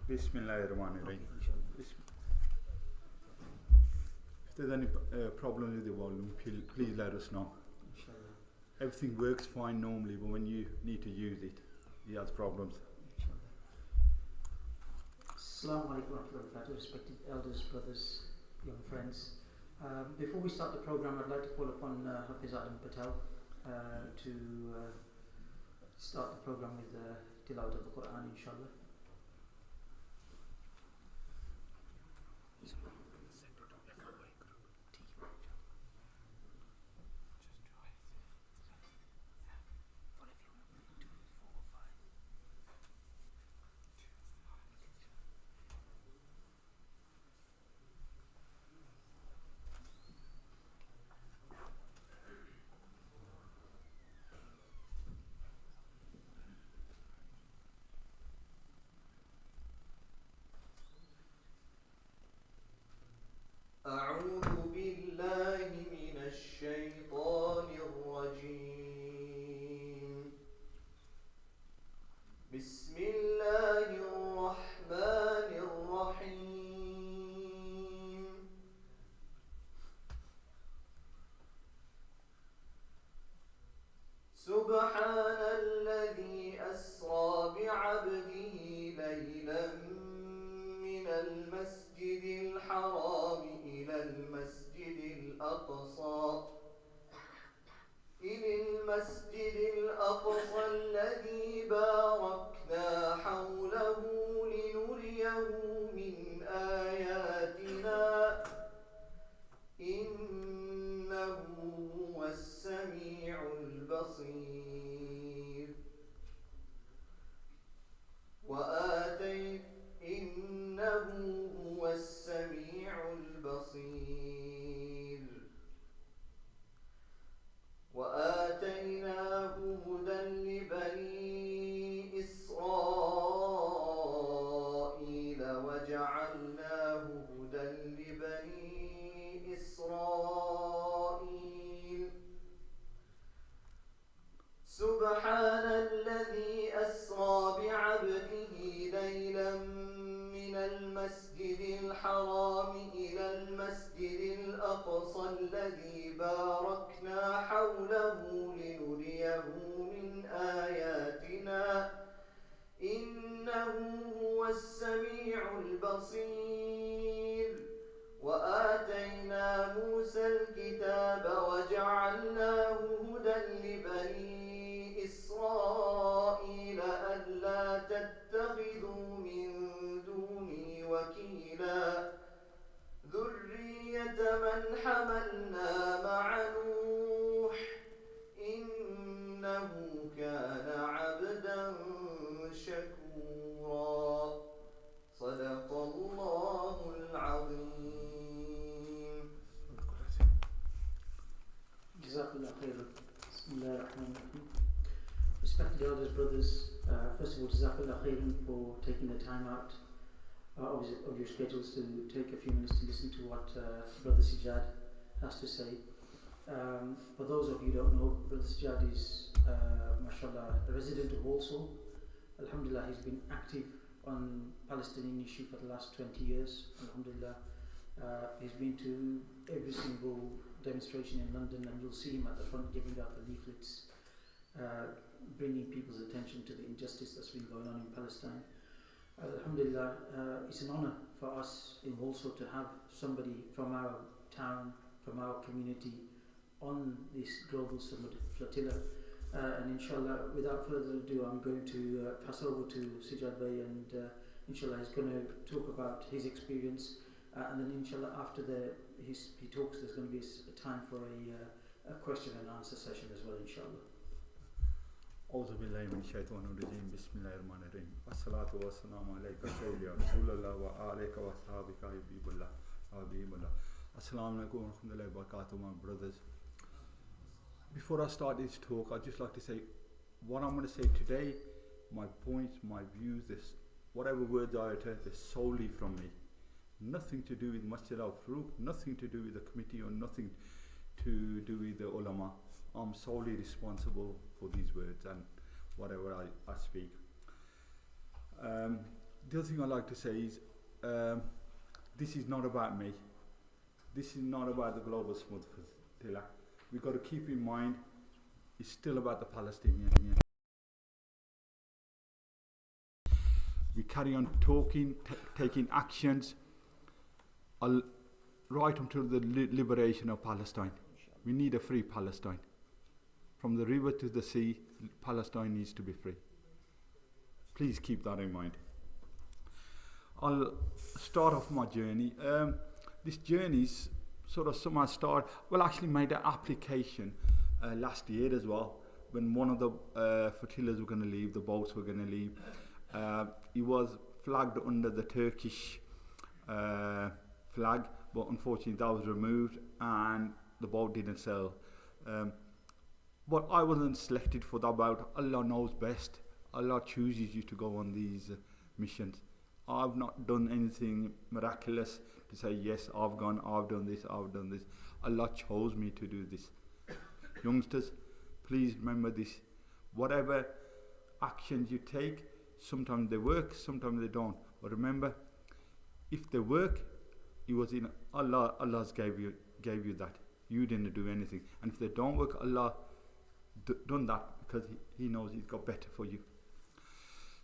Bismillahirrahmanirrahim. If there's any problem with the volume, please let us know. Inshallah. Everything works fine normally, but when you need to use it, you have problems. Assalamu alaikum wa rahmatullahi wa barakatuh, respected elders, brothers, young friends. Before we start the program, I'd like to call upon Hafiz Adam Patel to start the program with the tilawat of the Quran, inshallah. أعوذ بالله من الشيطان الرجيم. بسم الله الرحمن الرحيم. سبحان الذي أسرى بعبده ليلا من المسجد الحرام إلى المسجد الأقصى الذي باركنا حوله لنريه من آياتنا إنه هو السميع البصير. إنه هو السميع البصير. وآتيناه هدى لبني إسرائيل وجعلناه هدى لبني إسرائيل. سبحان الذي أسرى بعبده ليلا من المسجد الحرام إلى المسجد الأقصى الذي باركنا حوله لنريه من آياتنا إنه هو السميع البصير. وآتينا موسى الكتاب وجعلناه هدى لبني إسرائيل ألا تتخذوا من دوني وكيلا ذرية من حملنا مع نوح إنه كان عبدا شكورا. صدق الله العظيم. Jazakallah khairan. Bismillahir Rahmanir Rahim. Respected elders, brothers, first of all, Jazakallah khairan for taking the time out of your schedules to take a few minutes to listen to what Brother Sijaad has to say. For those of you who don't know, Brother Sijaad is, mashallah, a resident of Walsall. Alhamdulillah, he's been active on Palestinian issue for the last 20 years. Alhamdulillah, he's been to every single demonstration in London, and you'll see him at the front giving out the leaflets, bringing people's attention to the injustice that's been going on in Palestine. Alhamdulillah, it's an honor for us in Walsall to have somebody from our town, from our community on this global Sumud Flotilla. And inshallah, without further ado, I'm going to pass over to Sijaad Bhai, and inshallah he's going to talk about his experience, and then inshallah after he talks, there's going to be a time for a question and answer session as well, inshallah. أعوذ بالله من الشيطان الرجيم بسم الله الرحمن الرحيم والصلاة والسلام عليك سيدنا رسول الله وعليك وصحابك حبيب الله حبيب الله. Assalamu alaikum wa rahmatullahi wa barakatuh, my brothers. Before I start this talk, I'd just like to say what I'm going to say today, my points, my views, this, whatever words I utter, they're solely from me. Nothing to do with Masjid Al Farouq, nothing to do with the committee, or nothing to do with the ulama. I'm solely responsible for these words and whatever I speak. the other thing I like to say is, this is not about me. This is not about the global Sumud Flotilla. We've got to keep in mind, it's still about the Palestinians. We carry on talking, taking actions, right until the liberation of Palestine. We need a free Palestine. From the river to the sea, Palestine needs to be free. Please keep that in mind. I'll start off my journey. This journey is sort of somehow actually made an application last year as well, when one of the flotillas were going to leave, the boats were going to leave. It was flagged under the Turkish flag, but unfortunately that was removed and the boat didn't sail. But I wasn't selected for that boat. Allah knows best. Allah chooses you to go on these missions. I've not done anything miraculous to say, yes, I've gone, I've done this, I've done this. Allah chose me to do this. Youngsters, please remember this. Whatever actions you take, sometimes they work, sometimes they don't. But remember, if they work, it was in Allah's gave you that. You didn't do anything. And if they don't work, Allah done that because He knows He's got better for you.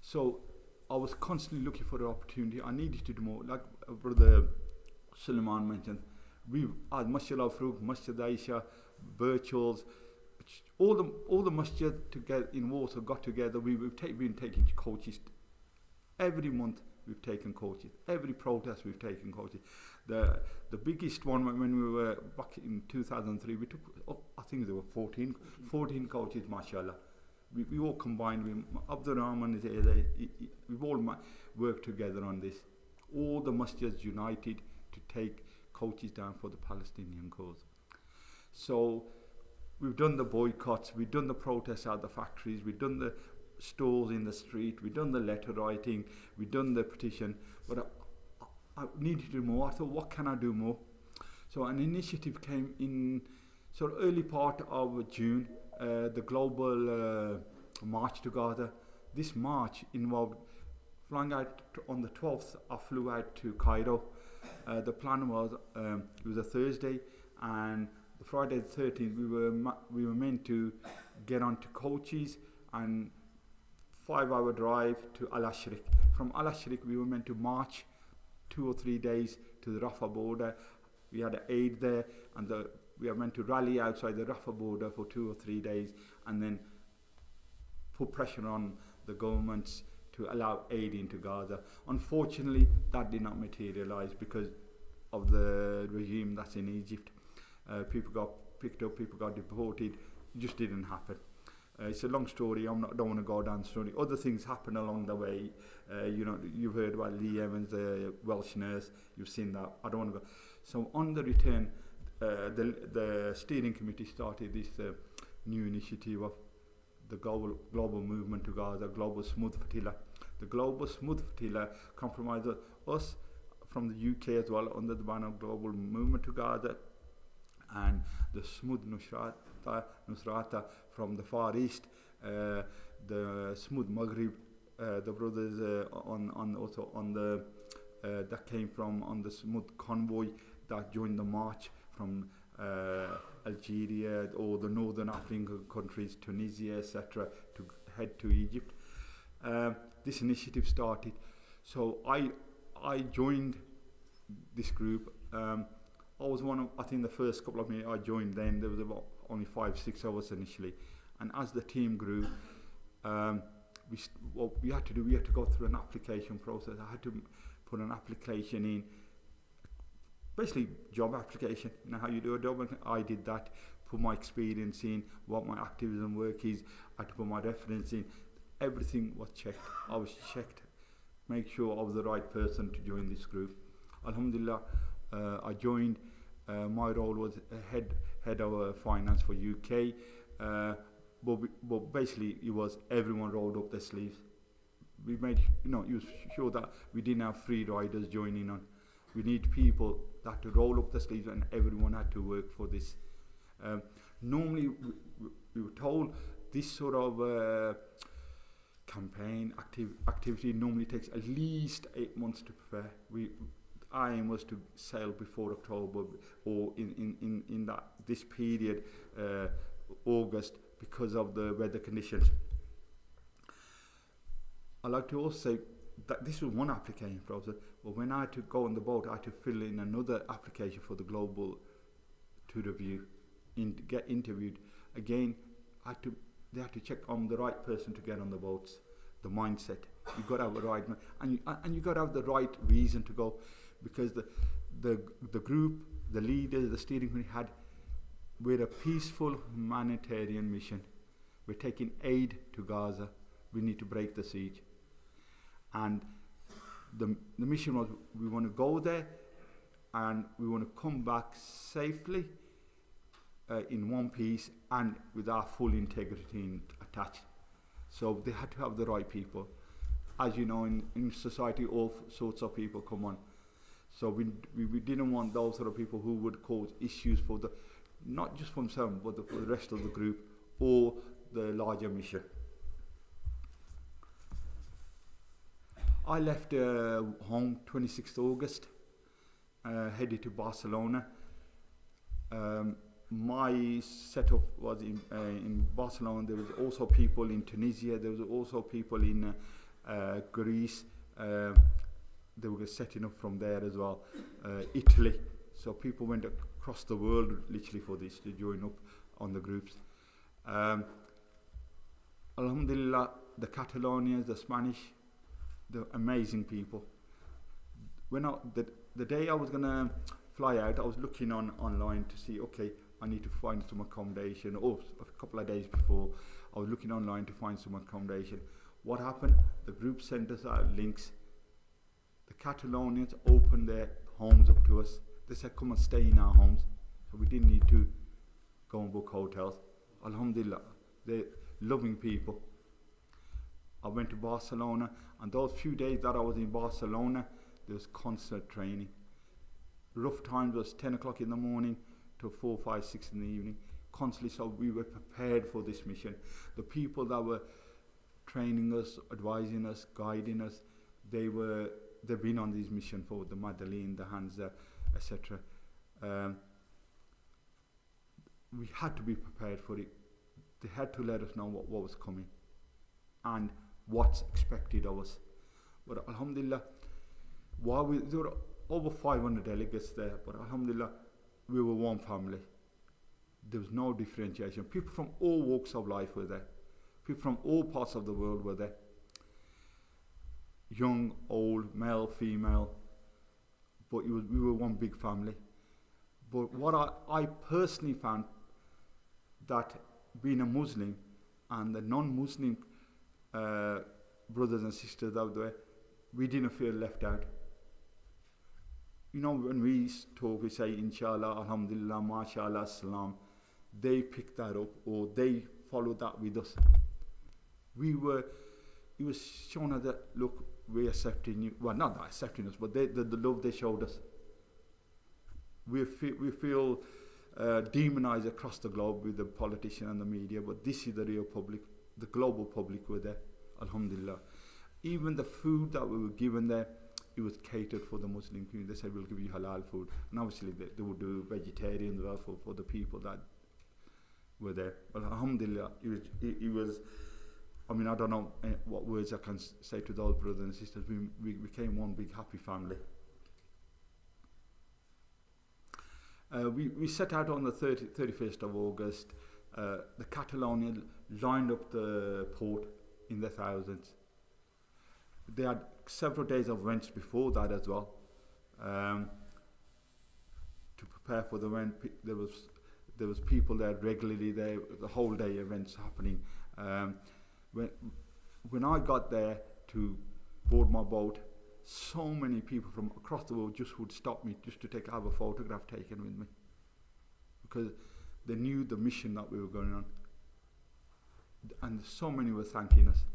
So I was constantly looking for the opportunity. I needed to do more. Like Brother Suleiman mentioned, we at Masjid Al Farouq, Masjid Aisha, Birchall's, all the masjid together in Walsall got together. We've been taking coaches. Every month we've taken coaches. Every protest we've taken coaches. The biggest one when we were back in 2003, we took, I think there were 14 coaches, mashallah. We all combined. Abdul Rahman is there. We've all worked together on this. All the masjids united to take coaches down for the Palestinian cause. So we've done the boycotts, we've done the protests at the factories, we've done the stalls in the street, we've done the letter writing, we've done the petition. But I needed to do more. I thought, what can I do more? So an initiative came in sort of early part of June, the global march to Gaza. This march involved flying out on the 12th. I flew out to Cairo. The plan was it was a Thursday, and the Friday the 13th we were meant to get onto coaches and 5-hour drive to Al Ashriq. From Al Ashriq we were meant to march 2 or 3 days to the Rafah border. We had an aid there, and we are meant to rally outside the Rafah border for 2 or 3 days and then put pressure on the governments to allow aid into Gaza. Unfortunately, that did not materialize because of the regime that's in Egypt. People got picked up, people got deported. It just didn't happen. It's a long story. Don't want to go down the story. Other things happened along the way. You've heard about Lee Evans, the Welsh nurse. You've seen that. I don't want to go. So on the return, the steering committee started this new initiative of the global movement to Gaza, global Sumud Flotilla. The global Sumud Flotilla comprises us from the UK as well under the banner of global movement to Gaza, and the Sumud Nusrata from the Far East, the Sumud Maghrib, the brothers that came from on the Sumud convoy that joined the march from Algeria or the northern African countries, Tunisia, etc., to head to Egypt. This initiative started. So I joined this group. I was one of, I think the first couple of minutes I joined then, there was about only 5-6 of us initially. And as the team grew, what we had to do, we had to go through an application process. I had to put an application in, basically job application, how you do a job. I did that, put my experience in, what my activism work is. I had to put my reference in. Everything was checked. I was checked, make sure I was the right person to join this group. Alhamdulillah, I joined. My role was head of finance for UK, but basically it was everyone rolled up their sleeves. We made sure that we didn't have free riders joining on. We need people that had to roll up their sleeves, and everyone had to work for this. Normally we were told this sort of campaign activity normally takes at least 8 months to prepare. Our aim was to sail before October or in this period, August, because of the weather conditions. I like to also say that this was one application process, but when I had to go on the boat, I had to fill in another application for the global to review, get interviewed. Again, they had to check I'm the right person to get on the boats. The mindset, you got to have the right, and you got to have the right reason to go, because the group, the leaders, the steering committee we're a peaceful humanitarian mission. We're taking aid to Gaza. We need to break the siege. And the mission was, we want to go there and we want to come back safely in one piece and with our full integrity attached. So they had to have the right people. As you know, in society, all sorts of people come on. So we didn't want those sort of people who would cause issues for not just for themselves, but for the rest of the group or the larger mission. I left home 26th August, headed to Barcelona. My setup was in Barcelona. There was also people in Tunisia. There was also people in Greece. They were setting up from there as well. Italy. So people went across the world literally for this to join up on the groups. Alhamdulillah, the Catalonians, the Spanish, the amazing people. When the day I was gonna fly out, I was looking online to see, okay, I need to find some accommodation. Or a couple of days before, I was looking online to find some accommodation. What happened? The group sent us out links. The Catalonians opened their homes up to us. They said, come and stay in our homes. So we didn't need to go and book hotels. Alhamdulillah, they're loving people. I went to Barcelona, and those few days that I was in Barcelona, there was constant training. Rough times was 10 o'clock in the morning to 4, 5, 6 in the evening, constantly. So we were prepared for this mission. The people that were training us, advising us, guiding us, they've been on this mission for the Madeleine, the Hansa, etc. We had to be prepared for it. They had to let us know what was coming and what's expected of us. But alhamdulillah, there were over 500 delegates there, but alhamdulillah, we were one family. There was no differentiation. People from all walks of life were there. People from all parts of the world were there. Young, old, male, female, but we were one big family. But what I personally found, that being a Muslim and the non-Muslim brothers and sisters out there, we didn't feel left out. You know, when we talk, we say Insh'Allah, Alhamdulillah, MashaAllah, Salam. They picked that up, or they followed that with us. It was shown us that, look, we're accepting you. Well, not that accepting us, but the love they showed us. We feel demonized across the globe with the politician and the media, but this is the real public. The global public were there, alhamdulillah. Even the food that we were given there, it was catered for the Muslim community. They said, we'll give you halal food. And obviously they would do vegetarian as well for the people that were there. But alhamdulillah, it was, I mean, I don't know what words I can say to those brothers and sisters. We became one big happy family. We set out on the 31st of August. The Catalonians lined up the port in the thousands. They had several days of events before that as well. To prepare for the event, there was people there regularly. There, the whole day events happening. When I got there to board my boat, so many people from across the world just would stop me just to have a photograph taken with me, because they knew the mission that we were going on, and so many were thanking us.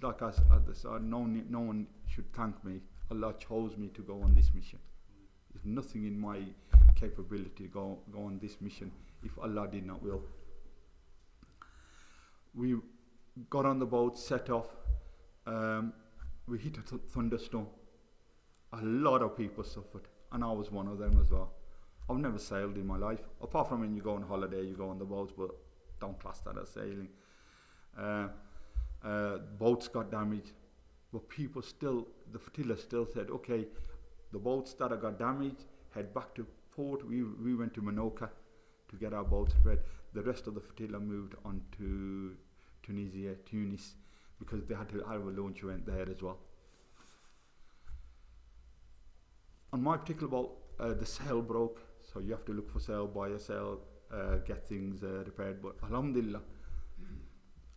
Like I said, no one should thank me. Allah chose me to go on this mission. There's nothing in my capability to go on this mission if Allah did not will. got on the boat, set off. We hit a thunderstorm. A lot of people suffered, and I was one of them as well. I've never sailed in my life, apart from when you go on holiday, you go on the boats, but don't class that as sailing. Boats got damaged, but people still, the flotilla still said, okay, the boats that got damaged, head back to port. We went to Menorca to get our boats repaired. The rest of the flotilla moved on to Tunis, because they had to have a launch event there as well. On my particular boat, the sail broke, so you have to look for sail, buy a sail, get things repaired. But alhamdulillah,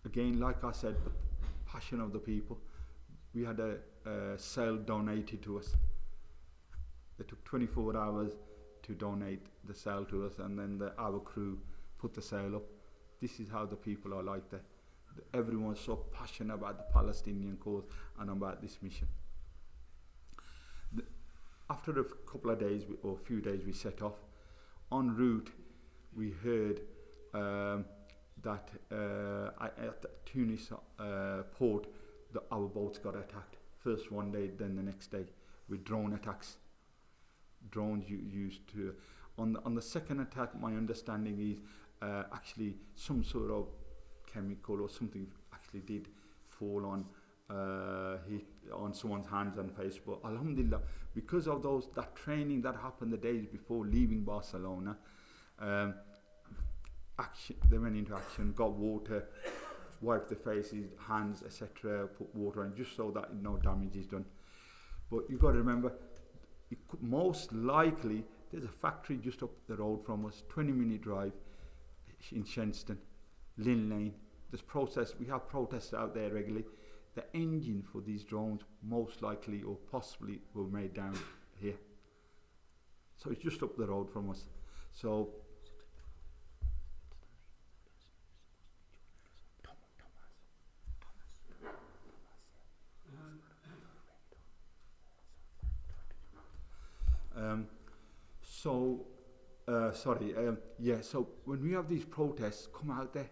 again, like I said, the passion of the people. We had a sail donated to us. They took 24 hours to donate the sail to us, and then our crew put the sail up. This is how the people are like that. Everyone's so passionate about the Palestinian cause and about this mission. After a couple of days, or a few days, we set off. En route, we heard that at the Tunis port, our boats got attacked. First one day, then the next day, with drone attacks. Drones used to. On the second attack, my understanding is actually some sort of chemical or something actually did fall on someone's hands and face. But alhamdulillah, because of that training that happened the days before leaving Barcelona, they went into action, got water, wiped their faces, hands, etc., put water on, just so that no damage is done. But you've got to remember, most likely there's a factory just up the road from us, 20-minute drive in Shenston, Lynn Lane. We have protests out there regularly. The engine for these drones most likely or possibly were made down here. So it's just up the road from us. So so when we have these protests, come out there.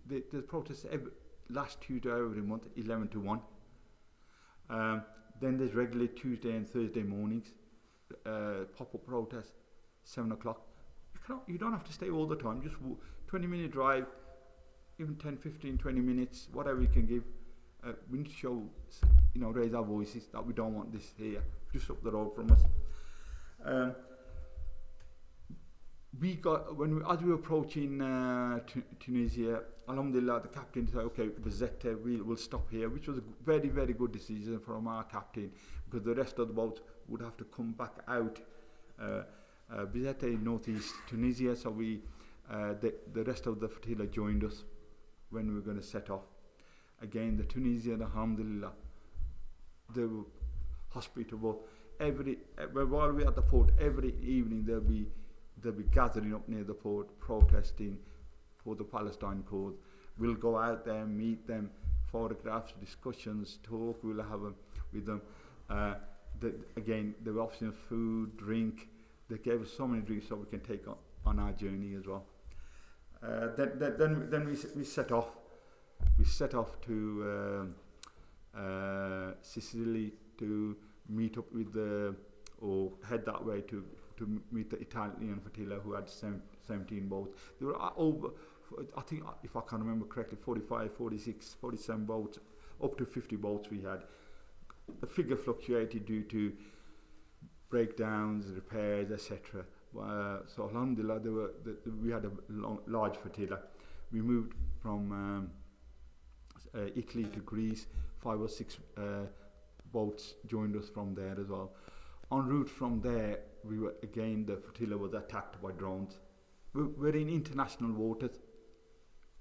There's protests last Tuesday every month, 11 to 1. Then there's regularly Tuesday and Thursday mornings, pop-up protests, 7 o'clock. You don't have to stay all the time, just 20-minute drive, even 10, 15, 20 minutes, whatever you can give. We need to show, raise our voices that we don't want this here, just up the road from us. As we were approaching Tunisia, alhamdulillah, the captain said, okay, Bizette, we'll stop here, which was a very, very good decision from our captain, because the rest of the boats would have to come back out. Bizette in northeast Tunisia, so the rest of the flotilla joined us when we were going to set off. Again, the Tunisian, alhamdulillah, they were hospitable. While we're at the port, every evening they'll be gathering up near the port, protesting for the Palestine cause. We'll go out there, meet them, photographs, discussions, talk. We'll have them with them. Again, they were offering food, drink. They gave us so many drinks so we can take on our journey as well. Then we set off. We set off to Sicily to meet up with or head that way to meet the Italian flotilla, who had 17 boats. There were over, I think, if I can remember correctly, 45, 46, 47 boats, up to 50 boats we had. The figure fluctuated due to breakdowns, repairs, etc. So alhamdulillah, we had a large flotilla. We moved from Italy to Greece. 5 or 6 boats joined us from there as well. En route from there, the flotilla was attacked by drones. We're in international waters.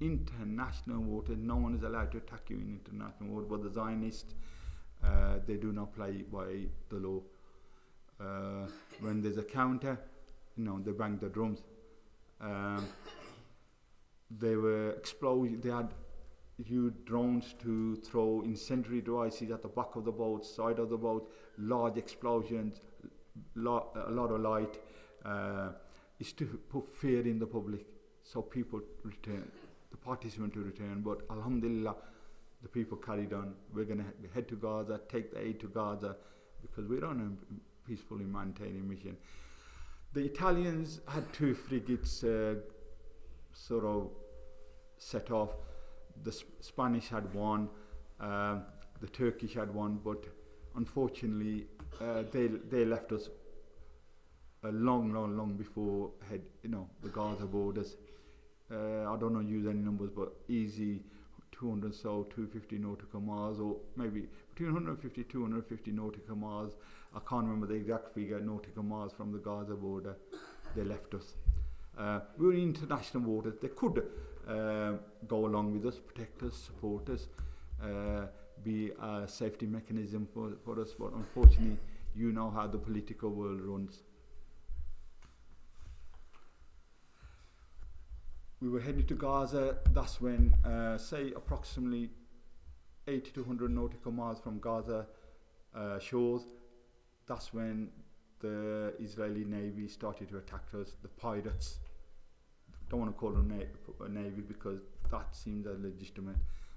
International waters. No one is allowed to attack you in international waters. But the Zionists, they do not play by the law. When there's a counter, they bang the drums. They were exploding. They had used drones to throw incendiary devices at the back of the boat, side of the boat, large explosions, a lot of light. Is to put fear in the public, so people return. the participants to return, but alhamdulillah, the people carried on. We're going to head to Gaza, take the aid to Gaza, because we're on a peaceful humanitarian mission. The Italians had 2 frigates sort of set off. The Spanish had 1, the Turkish had 1, but unfortunately they left us long before the Gaza borders. I don't know use any numbers, but easy 200 so 250 nautical miles, or maybe between 150 250 nautical miles. I can't remember the exact figure, nautical miles from the Gaza border. They left us. We were in international waters. They could go along with us, protect us, support us, be a safety mechanism for us, but unfortunately you know how the political world runs. We were heading to Gaza. That's when, say, approximately 80 to 100 nautical miles from Gaza shores, that's when the Israeli Navy started to attack us. The pirates, don't want to call them Navy because that seems legitimate,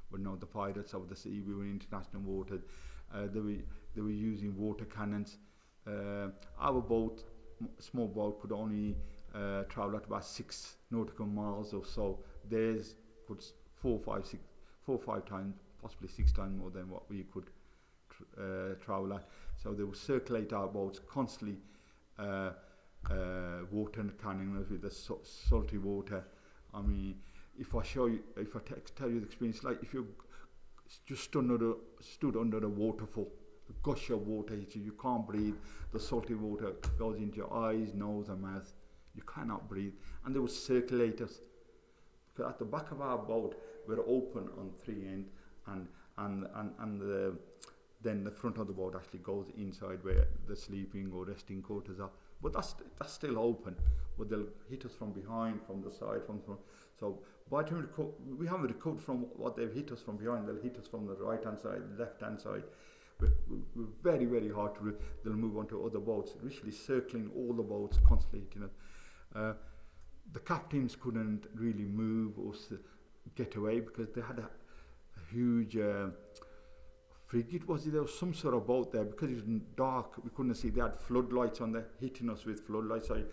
but no, the pirates of the sea. We were in international waters. They were using water cannons. Our boat, small boat, could only travel at about 6 nautical miles or so. Theirs could 4, 5 times, possibly 6 times more than what we could travel at. So they would circulate our boats constantly, water cannon us with the salty water. I mean, if I tell you the experience, like if you just stood under a waterfall, a gush of water hits you, you can't breathe. The salty water goes into your eyes, nose and mouth. You cannot breathe. And they would circulate us. Because at the back of our boat, we're open on 3 ends, and then the front of the boat actually goes inside where the sleeping or resting quarters are. But that's still open. But they'll hit us from behind, from the side, from front. So by the time we haven't recovered from what they've hit us from behind, they'll hit us from the right-hand side, left-hand side. We're very, very hard to. They'll move on to other boats, literally circling all the boats, constantly hitting us. The captains couldn't really move or get away because they had a huge frigate. There was some sort of boat there, because it was dark. We couldn't see. They had floodlights on there, hitting us with floodlights. So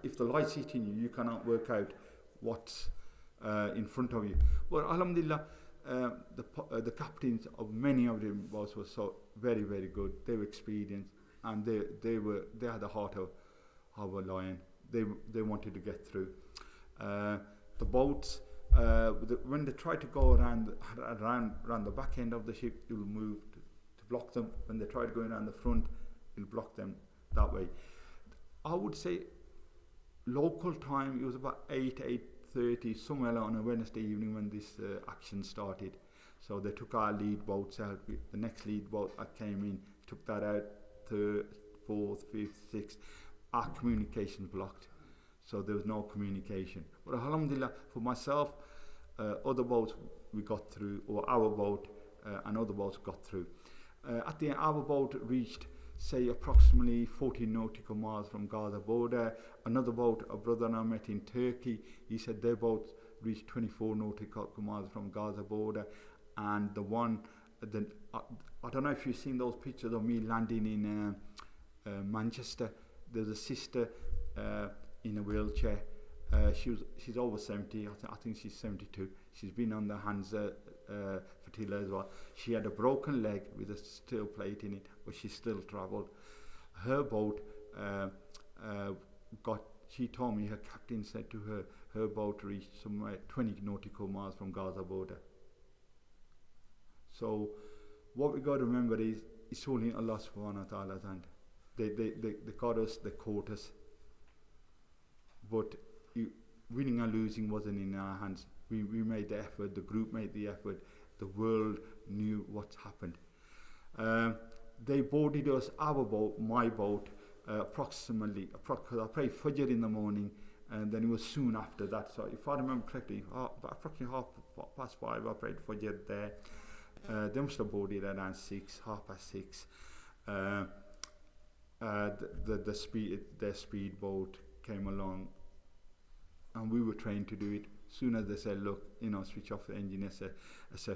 if the light's hitting you, you cannot work out what's in front of you. But alhamdulillah, the captains of many of them boats were so very, very good. They were experienced, and they had the heart of a lion. They wanted to get through. The boats, when they tried to go around the back end of the ship, it will move to block them. When they tried going around the front, it will block them that way. I would say local time, it was about 8:30, somewhere on a Wednesday evening when this action started. So they took our lead boats out. The next lead boat that came in, took that out, 3rd, 4th, 5th, 6th. Our communication blocked, so there was no communication. But alhamdulillah, for myself, other boats we got through, or our boat and other boats got through. At the end, our boat reached, say, approximately 14 nautical miles from Gaza border. Another boat, a brother and I met in Turkey, he said their boat reached 24 nautical miles from Gaza border. And the one, I don't know if you've seen those pictures of me landing in Manchester. There's a sister in a wheelchair. She's over 70. I think she's 72. She's been on the Hansa Flotilla as well. She had a broken leg with a steel plate in it, but she still travelled. Her boat she told me, her captain said to her, her boat reached somewhere 20 nautical miles from Gaza border. So what we got to remember is, it's only in Allah subhanahu wa ta'ala's hand. They got us, they caught us. But winning and losing wasn't in our hands. We made the effort, the group made the effort, the world knew what's happened. They boarded us, our boat, my boat, approximately, I prayed Fajr in the morning, and then it was soon after that. So if I remember correctly, approximately 5:30, I prayed Fajr there. They must have boarded around 6, 6:30. Their speedboat came along, and we were trained to do it. Soon as they said, look, switch off the engine, so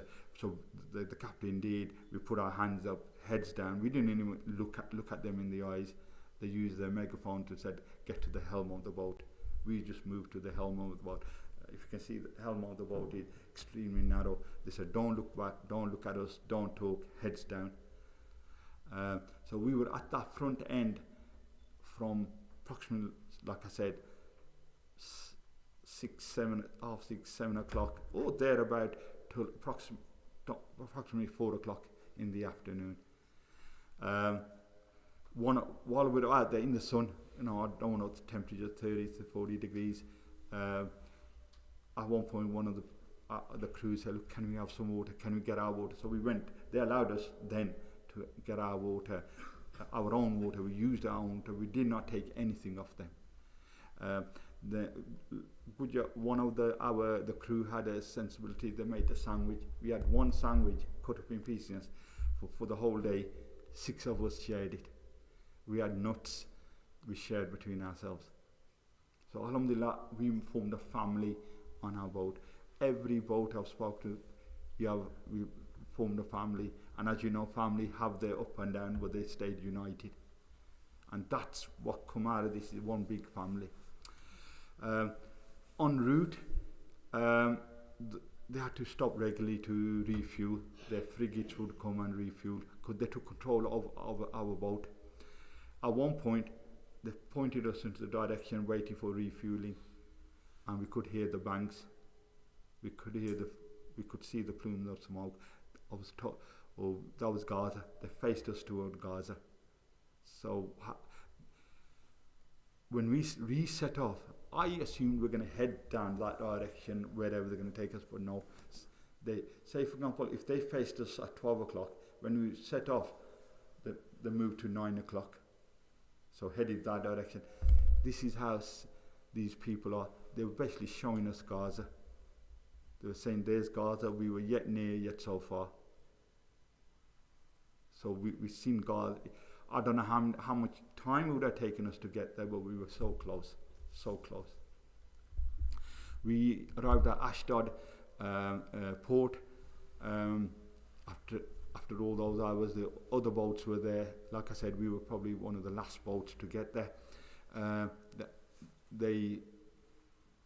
the captain did. We put our hands up, heads down. We didn't even look at them in the eyes. They used their megaphone to said, get to the helm of the boat. We just moved to the helm of the boat. If you can see, the helm of the boat is extremely narrow. They said, don't look back, don't look at us, don't talk, heads down. So we were at that front end from approximately, like I said, 7 o'clock, or thereabout, till approximately 4 o'clock in the afternoon. While we were out there in the sun, I don't know the temperature, 30 to 40 degrees. At one point, one of the crew said, look, can we have some water? Can we get our water? So we went. They allowed us then to get our water, our own water. We used our own water. We did not take anything off them. One of the crew had a sensibility. They made a sandwich. We had one sandwich cut up in pieces for the whole day. 6 of us shared it. We had nuts. We shared between ourselves. So alhamdulillah, we formed a family on our boat. Every boat I've spoken to, we formed a family. And as you know, family have their up and down, but they stayed united. And that's what come out of this, is one big family. En route, they had to stop regularly to refuel. Their frigates would come and refuel because they took control of our boat. At one point, they pointed us into the direction waiting for refueling, and we could hear the bangs. We could see the plumes of smoke. I was told, that was Gaza. They faced us toward Gaza. So when we set off, I assumed we're going to head down that direction wherever they're going to take us, but no. They say, for example, if they faced us at 12 o'clock, when we set off, they moved to 9 o'clock. So headed that direction. This is how these people are. They were basically showing us Gaza. They were saying, there's Gaza, we were yet near, yet so far. So we've seen Gaza. I don't know how much time it would have taken us to get there, but we were so close, so close. We arrived at Ashdod port. After all those hours, the other boats were there. Like I said, we were probably one of the last boats to get there. They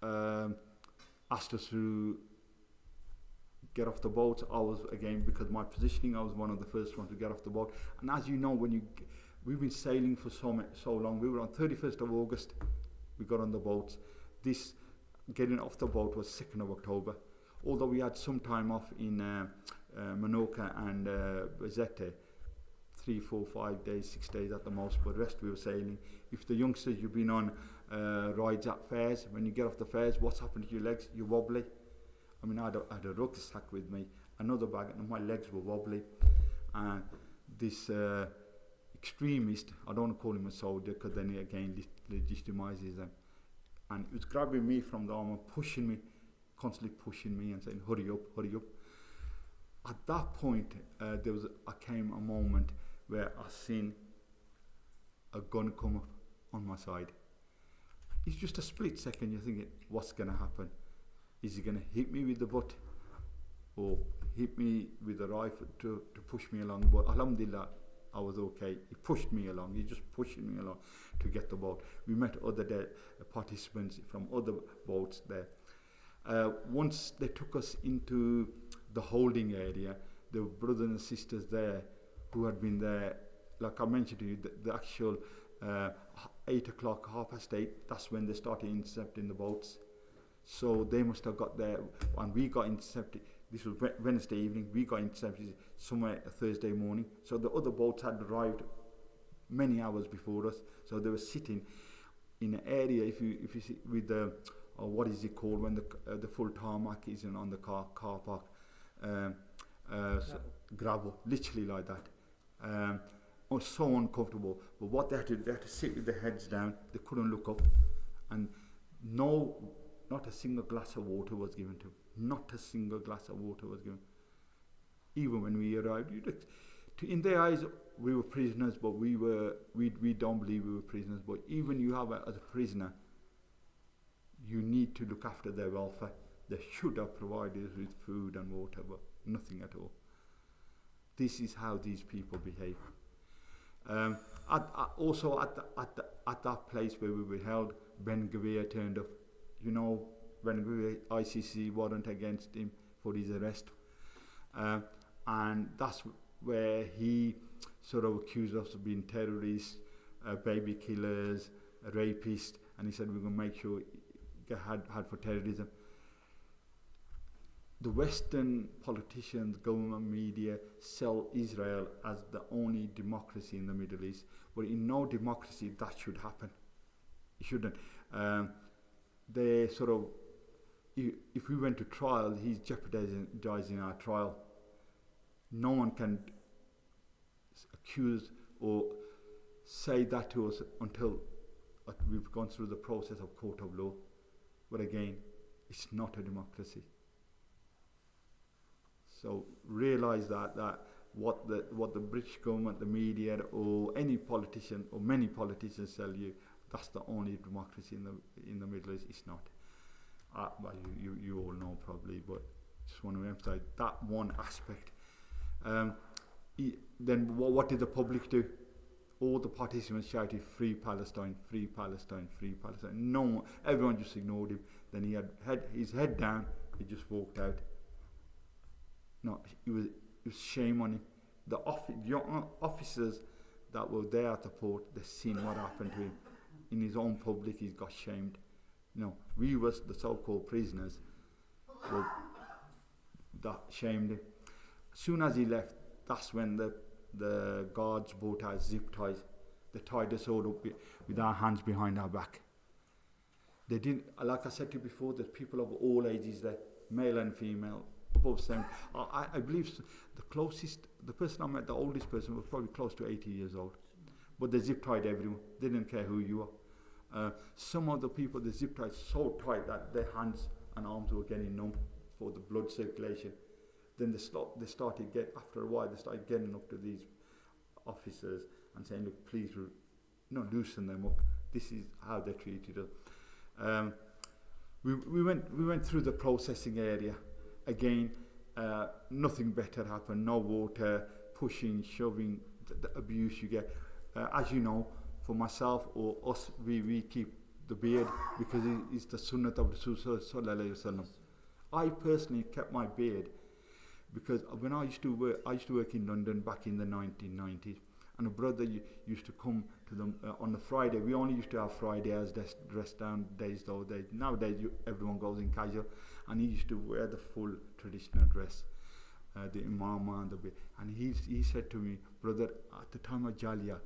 asked us to get off the boat. I was, again, because of my positioning, I was one of the first ones to get off the boat. And as you know, we've been sailing for so long. We were on 31st of August, we got on the boats. This getting off the boat was 2nd of October. Although we had some time off in Menorca and Bizerte, 3, 4, 5 days, 6 days at the most, but the rest we were sailing. If the youngsters, you've been on rides at fairs, when you get off the fairs, what's happened to your legs? You're wobbly. I mean, I had a rucksack with me, another bag, and my legs were wobbly. And this extremist, I don't want to call him a soldier because then he again legitimizes them, and he was grabbing me from the arm and pushing me, constantly pushing me and saying, hurry up, hurry up. At that point, came a moment where I seen a gun come up on my side. It's just a split second, you're thinking, what's going to happen? Is he going to hit me with the butt or hit me with the rifle to push me along? But alhamdulillah, I was okay. He pushed me along. He just pushing me along to get the boat. We met other participants from other boats there. Once they took us into the holding area, there were brothers and sisters there who had been there. Like I mentioned to you, the actual 8 o'clock, 8:30, that's when they started intercepting the boats. So they must have got there, and we got intercepted. This was Wednesday evening. We got intercepted somewhere Thursday morning. So the other boats had arrived many hours before us. So they were sitting in an area. If you see with the what is it called when the full tarmac is on the car park, gravel, literally like that. Was so uncomfortable. But what they had to sit with their heads down. They couldn't look up, and not a single glass of water was given to them. Not a single glass of water was given. Even when we arrived, in their eyes, we were prisoners, but we don't believe we were prisoners. But even you have as a prisoner, you need to look after their welfare. They should have provided us with food and water, but nothing at all. This is how these people behave. Also at that place where we were held, Ben Gavir turned up. You know, Ben Gavir, ICC warrant against him for his arrest. And that's where he sort of accused us of being terrorists, baby killers, rapists, and he said we're going to make sure get had for terrorism. The Western politicians, government media sell Israel as the only democracy in the Middle East, but in no democracy that should happen. It shouldn't. They sort of, if we went to trial, he's jeopardizing our trial. No one can accuse or say that to us until we've gone through the process of court of law. But again, it's not a democracy. So realise that what the British government, the media, or any politician or many politicians tell you, that's the only democracy in the Middle East. It's not. Well, you all know probably, but just want to emphasise that one aspect. Then what did the public do? All the participants shouted, "Free Palestine, free Palestine, free Palestine." No one, everyone just ignored him. Then he had his head down. He just walked out. No, it was shame on him. The officers that were there at the port, they've seen what happened to him. In his own public, he's got shamed. We was the so-called prisoners, that shamed him. As soon as he left, that's when the guards brought out zip ties. They tied us all up with our hands behind our back. They didn't, like I said to you before, there's people of all ages there, male and female, above 70. I believe the person I met, the oldest person, was probably close to 80 years old. But they zip tied everyone. They didn't care who you are. Some of the people, they zip tied so tight that their hands and arms were getting numb for the blood circulation. Then after a while, they started getting up to these officers and saying, "Look, please, loosen them up." This is how they treated us. We went through the processing area. Again, nothing better happened. No water, pushing, shoving, the abuse you get. As you know, for myself or us, we keep the beard because it's the sunnah of Rasul sallallahu alaihi wasallam. I personally kept my beard because when I used to work in London back in the 1990s, and a brother used to come to them on the Friday. We only used to have Friday as dress down days though. Nowadays everyone goes in casual, and he used to wear the full traditional dress, the imama and he said to me, "Brother, at the time of Jaliyah,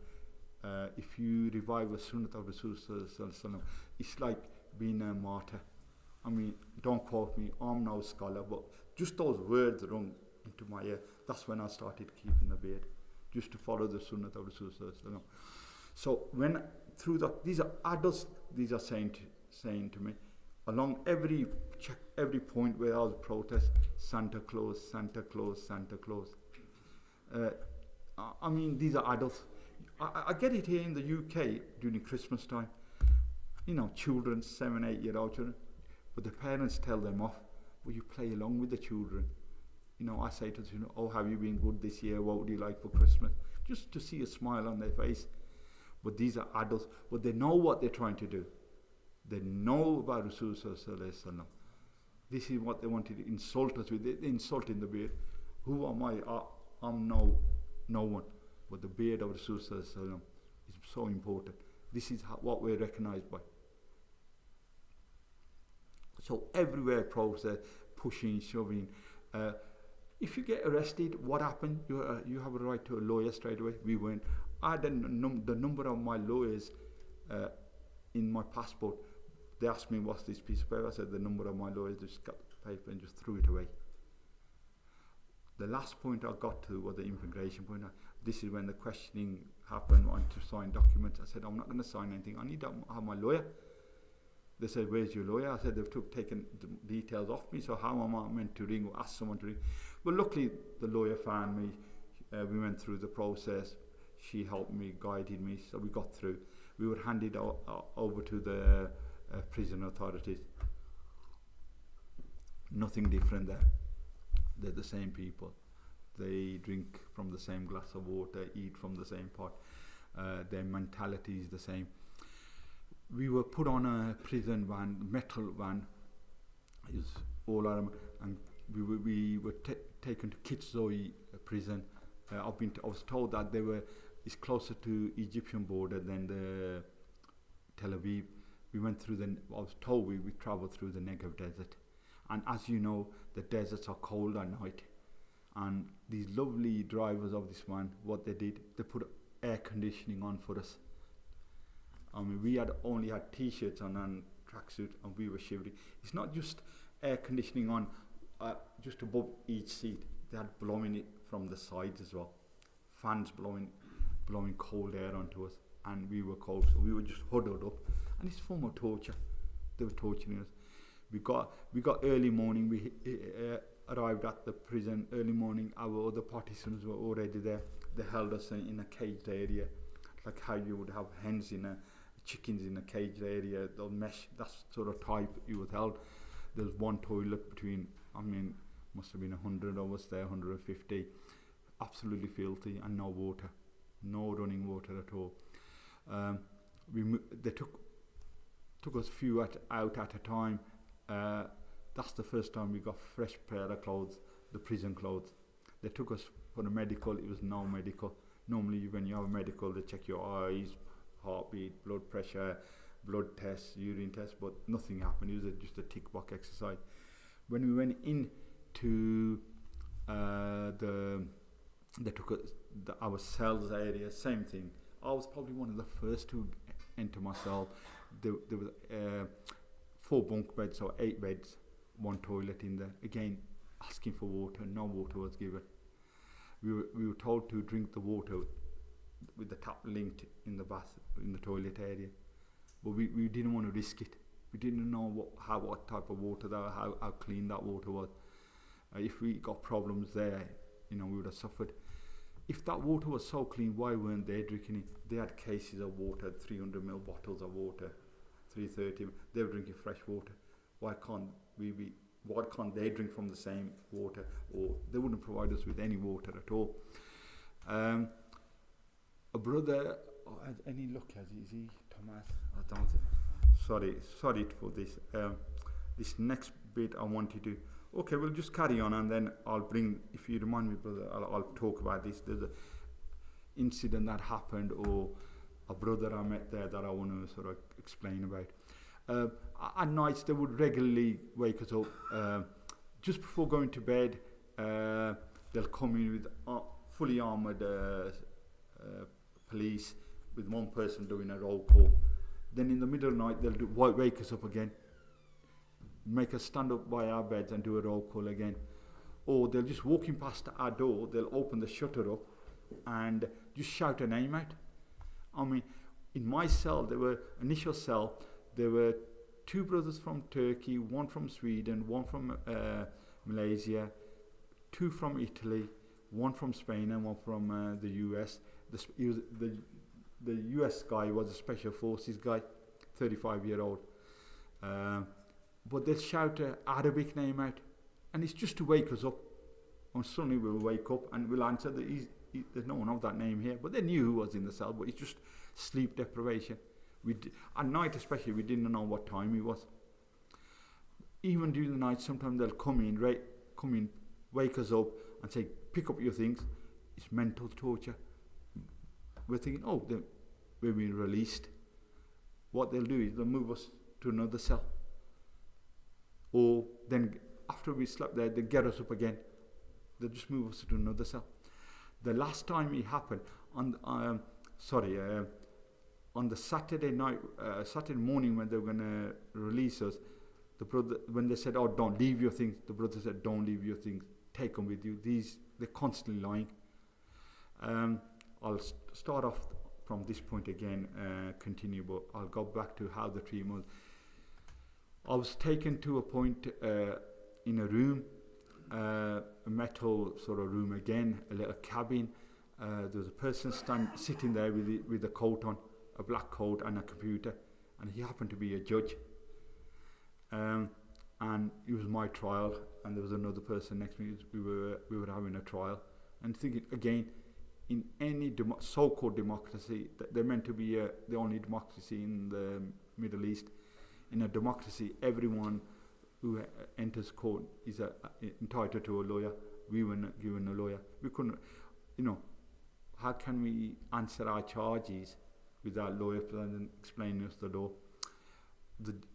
if you revive a sunnah of Rasul sallallahu alaihi wasallam, it's like being a martyr." I mean, don't quote me, I'm no scholar, but just those words rung into my ear. That's when I started keeping the beard, just to follow the sunnah of Rasul sallallahu alaihi wasallam. So these are adults, these are saying to me, along every point where I was protest, Santa Claus, Santa Claus, Santa Claus. I mean, these are adults. I get it here in the UK during Christmas time. Children, 7, 8-year-old children, but the parents tell them off. Well, you play along with the children. I say to them, "Oh, have you been good this year? What would you like for Christmas?" Just to see a smile on their face. But these are adults, but they know what they're trying to do. They know about Rasul sallallahu alaihi wasallam. This is what they wanted to insult us with. They're insulting the beard. Who am I? I'm no one. But the beard of Rasul sallallahu alaihi wasallam is so important. This is what we're recognized by. So everywhere process, pushing, shoving. If you get arrested, what happened? You have a right to a lawyer straight away. We weren't. I had the number of my lawyers in my passport. They asked me, "What's this piece of paper?" I said, "The number of my lawyers." Just got the paper and just threw it away. The last point I got to was the immigration point. This is when the questioning happened. I wanted to sign documents. I said, "I'm not going to sign anything. I need to have my lawyer." They said, "Where's your lawyer?" I said, "They've taken the details off me, so how am I meant to ring or ask someone to ring?" But luckily, the lawyer found me. We went through the process. She helped me, guided me, so we got through. We were handed over to the prison authorities. Nothing different there. They're the same people. They drink from the same glass of water, eat from the same pot. Their mentality is the same. We were put on a prison van, metal van, is all armed, and we were taken to Kitzoy prison. I was told that it's closer to Egyptian border than the Tel Aviv. We went through I was told we travelled through the Negev desert, and as you know, the deserts are cold at night. And these lovely drivers of this van, what they did, they put air conditioning on for us. I mean, we only had t-shirts on and tracksuit, and we were shivering. It's not just air conditioning on just above each seat. They had blowing it from the sides as well. Fans blowing cold air onto us, and we were cold, so we were just huddled up. And it's a form of torture. They were torturing us. We got early morning. We arrived at the prison early morning. Our other partisans were already there. They held us in a caged area, like how you would have chickens in a caged area, the mesh, that sort of type you was held. There was one toilet between, must have been 100 of us there, 150. Absolutely filthy, and no water, no running water at all. They took us few out at a time. That's the first time we got fresh pair of clothes, the prison clothes. They took us for a medical. It was no medical. Normally when you have a medical, they check your eyes, heartbeat, blood pressure, blood tests, urine tests, but nothing happened. It was just a tick box exercise. When we went into they took our cells area, same thing. I was probably one of the first to enter my cell. There was 4 bunk beds, so 8 beds, 1 toilet in there. Again, asking for water, no water was given. We were told to drink the water with the tap linked in the bath, in the toilet area, but we didn't want to risk it. We didn't know what type of water how clean that water was. If we got problems there, we would have suffered. If that water was so clean, why weren't they drinking it? They had cases of water, 300ml bottles of water, 330. They were drinking fresh water. Why can't they drink from the same water? Or they wouldn't provide us with any water at all. A brother, any look, is he Thomas? I don't. Sorry for this. This next bit I wanted to. Okay, we'll just carry on, and then I'll bring. If you remind me, brother, I'll talk about this. There's an incident that happened, or a brother I met there that I want to sort of explain about. At nights, they would regularly wake us up. Just before going to bed, they'll come in with fully armoured police, with one person doing a roll call. Then in the middle of the night, they'll wake us up again, make us stand up by our beds and do a roll call again. Or they'll just walking past our door, they'll open the shutter up and just shout a name out. In my cell, initial cell, there were 2 brothers from Turkey, 1 from Sweden, 1 from Malaysia, 2 from Italy, 1 from Spain, and 1 from the US. The US guy was a special forces guy, 35-year-old. But they'll shout an Arabic name out, and it's just to wake us up. And suddenly we'll wake up and we'll answer that there's no one of that name here. But they knew who was in the cell, but it's just sleep deprivation. At night especially, we didn't know what time it was. Even during the night, sometimes they'll come in, wake us up and say, pick up your things. It's mental torture. We're thinking, we're being released. What they'll do is they'll move us to another cell. Or then after we slept there, they get us up again. They'll just move us to another cell. The last time it happened, on the Saturday morning when they were going to release us, the brother, when they said, don't leave your things, the brother said, don't leave your things, take them with you. They're constantly lying. I'll start off from this point again, continue, but I'll go back to how the treatment was. I was taken to a point in a room, a metal sort of room again, a little cabin. There was a person sitting there with a coat on, a black coat and a computer, and he happened to be a judge. And and it was my trial, and there was another person next to me. We were having a trial, and thinking again, in any so-called democracy, they're meant to be the only democracy in the Middle East. In a democracy, everyone who enters court is entitled to a lawyer. We were not given a lawyer. We couldn't, how can we answer our charges without lawyer present explaining us the law?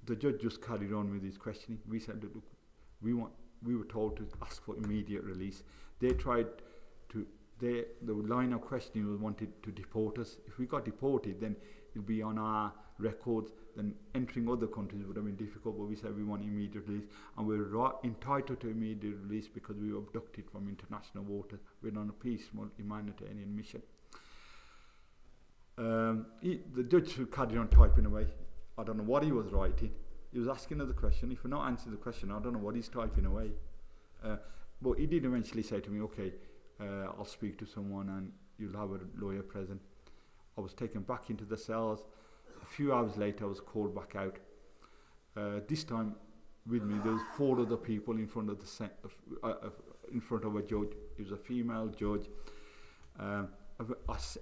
The judge just carried on with his questioning. We said, look, we were told to ask for immediate release. They tried to, the line of questioning was wanted to deport us. If we got deported, then it'll be on our records. Then entering other countries would have been difficult, but we said we want immediate release, and we're entitled to immediate release because we were abducted from international waters. We're on a peaceful humanitarian mission. The judge carried on typing away. I don't know what he was writing. He was asking another question. If we're not answering the question, I don't know what he's typing away. But he did eventually say to me, okay, I'll speak to someone and you'll have a lawyer present. I was taken back into the cells. A few hours later, I was called back out. This time, with me, there was 4 other people in front of in front of a judge. It was a female judge. I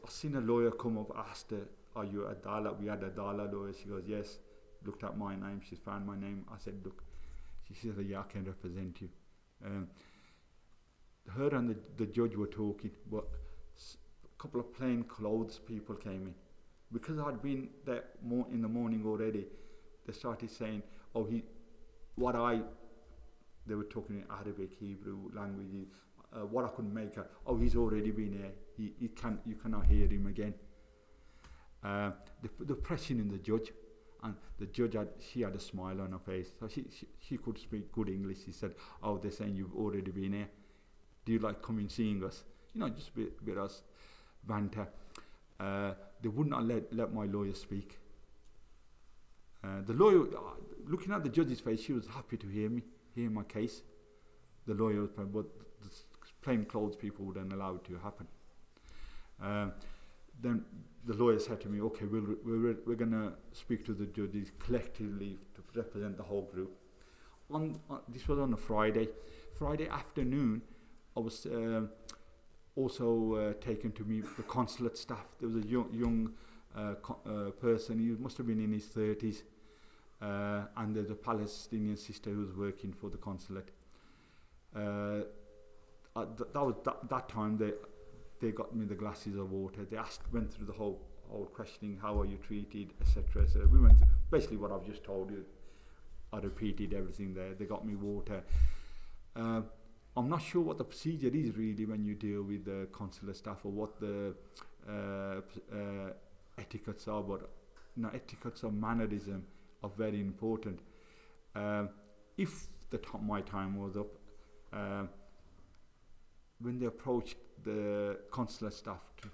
seen a lawyer come up. I asked her, "Are you Adala?" We had a Adala lawyer. She goes, "Yes." Looked at my name. She found my name. I said, "Look." She said, "Yeah, I can represent you." Her and the judge were talking, but a couple of plain clothes people came in. Because I'd been there in the morning already, they started saying, they were talking in Arabic, Hebrew languages, what I couldn't make out. "Oh, he's already been here. You cannot hear him again." The pressing in the judge, and the judge had a smile on her face, so she could speak good English. She said, "Oh, they're saying you've already been here. Do you like coming seeing us?" Just a bit of banter. They would not let my lawyer speak. The lawyer, looking at the judge's face, she was happy to hear my case. The lawyer was fine, but the plain clothes people wouldn't allow it to happen. Then the lawyer said to me, "Okay, we're going to speak to the judges collectively to represent the whole group." This was on a Friday. Friday afternoon, I was also taken to meet the consulate staff. There was a young person. He must have been in his 30s, and there's a Palestinian sister who was working for the consulate. That time they got me the glasses of water. They went through the whole questioning, how are you treated, etc. So we went through basically what I've just told you. I repeated everything there. They got me water. I'm not sure what the procedure is really when you deal with the consular staff, or what the etiquettes are, but etiquettes or mannerism are very important. If my time was up, when they approached the consular staff to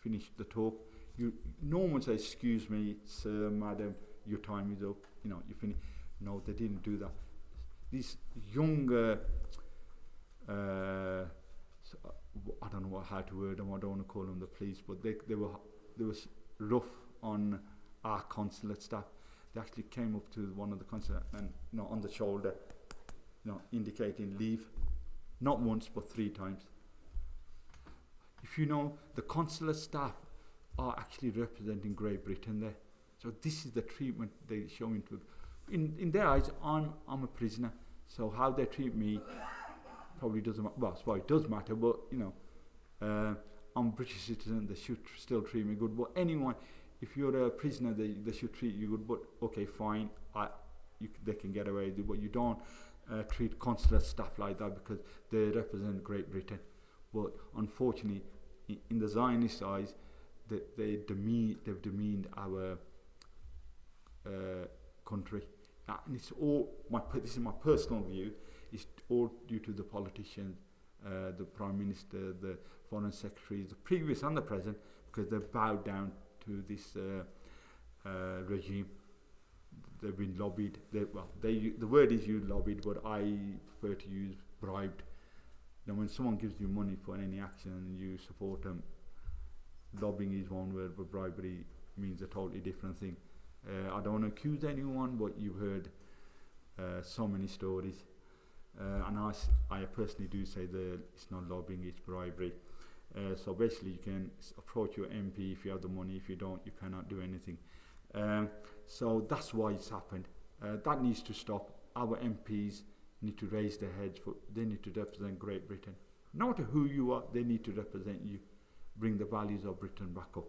finish the talk, no one would say, "Excuse me, sir, madam, your time is up, you finish." No, they didn't do that. These younger, I don't know how to word them, I don't want to call them the police, but they were rough on our consulate staff. They actually came up to one of the consulate and on the shoulder, indicating leave, not once but 3 times. If the consulate staff are actually representing Great Britain there, so this is the treatment they're showing to. In their eyes, I'm a prisoner, so how they treat me probably doesn't matter. Well, I suppose it does matter, but I'm a British citizen. They should still treat me good. But anyone, if you're a prisoner, they should treat you good. But okay, fine, they can get away with it. But you don't treat consular staff like that, because they represent Great Britain. But unfortunately, in the Zionist eyes, they've demeaned our country. And it's all this is my personal view. It's all due to the politicians, the Prime Minister, the Foreign Secretary, the previous and the present, because they've bowed down to this regime. They've been lobbied. The word is used lobbied, but I prefer to use bribed. When someone gives you money for any action and you support them, lobbying is one word, but bribery means a totally different thing. I don't want to accuse anyone, but you've heard so many stories. And I personally do say that it's not lobbying, it's bribery. So basically you can approach your MP if you have the money. If you don't, you cannot do anything. So that's why it's happened. That needs to stop. Our MPs need to raise their heads. They need to represent Great Britain. No matter who you are, they need to represent you. Bring the values of Britain back up.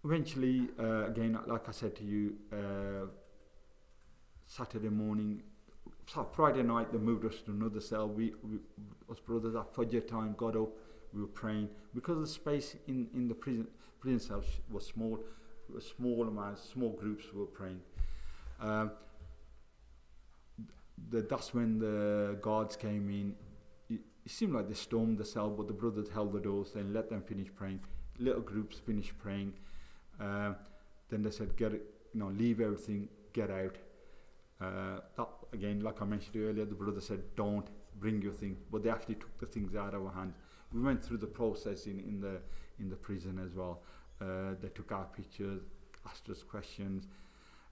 Eventually, again, like I said to you, Saturday morning, Friday night, they moved us to another cell. We us brothers at Fajr time got up, we were praying. Because the space in the prison cell was small, small amounts, small groups were praying. That's when the guards came in. It seemed like they stormed the cell, but the brothers held the doors and let them finish praying. Little groups finished praying. Then they said, leave everything, get out. That again, like I mentioned earlier, the brother said, don't bring your things, but they actually took the things out of our hands. We went through the process in the prison as well. They took our pictures, asked us questions.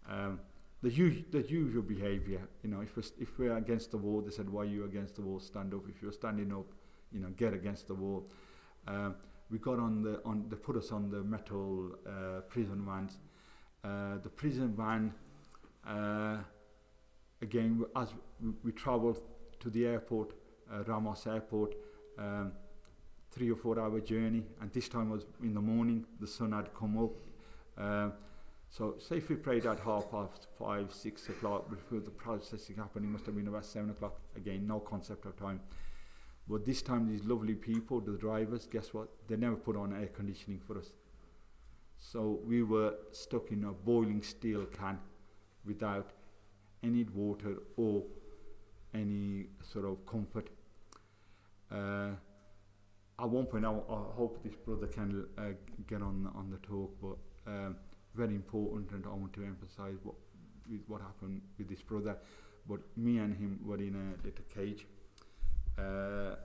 The usual behaviour, if we're against the wall, they said, why are you against the wall? Stand up. If you're standing up, get against the wall. We got they put us on the metal prison vans. The prison van, again, as we travelled to the airport, Ramos Airport, 3 or 4 hour journey, and this time was in the morning. The sun had come up. So say if we prayed at 5:30, 6 o'clock, before the processing happened, it must have been about 7 o'clock. Again, no concept of time. But this time these lovely people, the drivers, guess what? They never put on air conditioning for us. So we were stuck in a boiling steel can without any water or any sort of comfort. At one point, I hope this brother can get on the talk, but very important, and I want to emphasize what happened with this brother. But me and him were in a little cage. The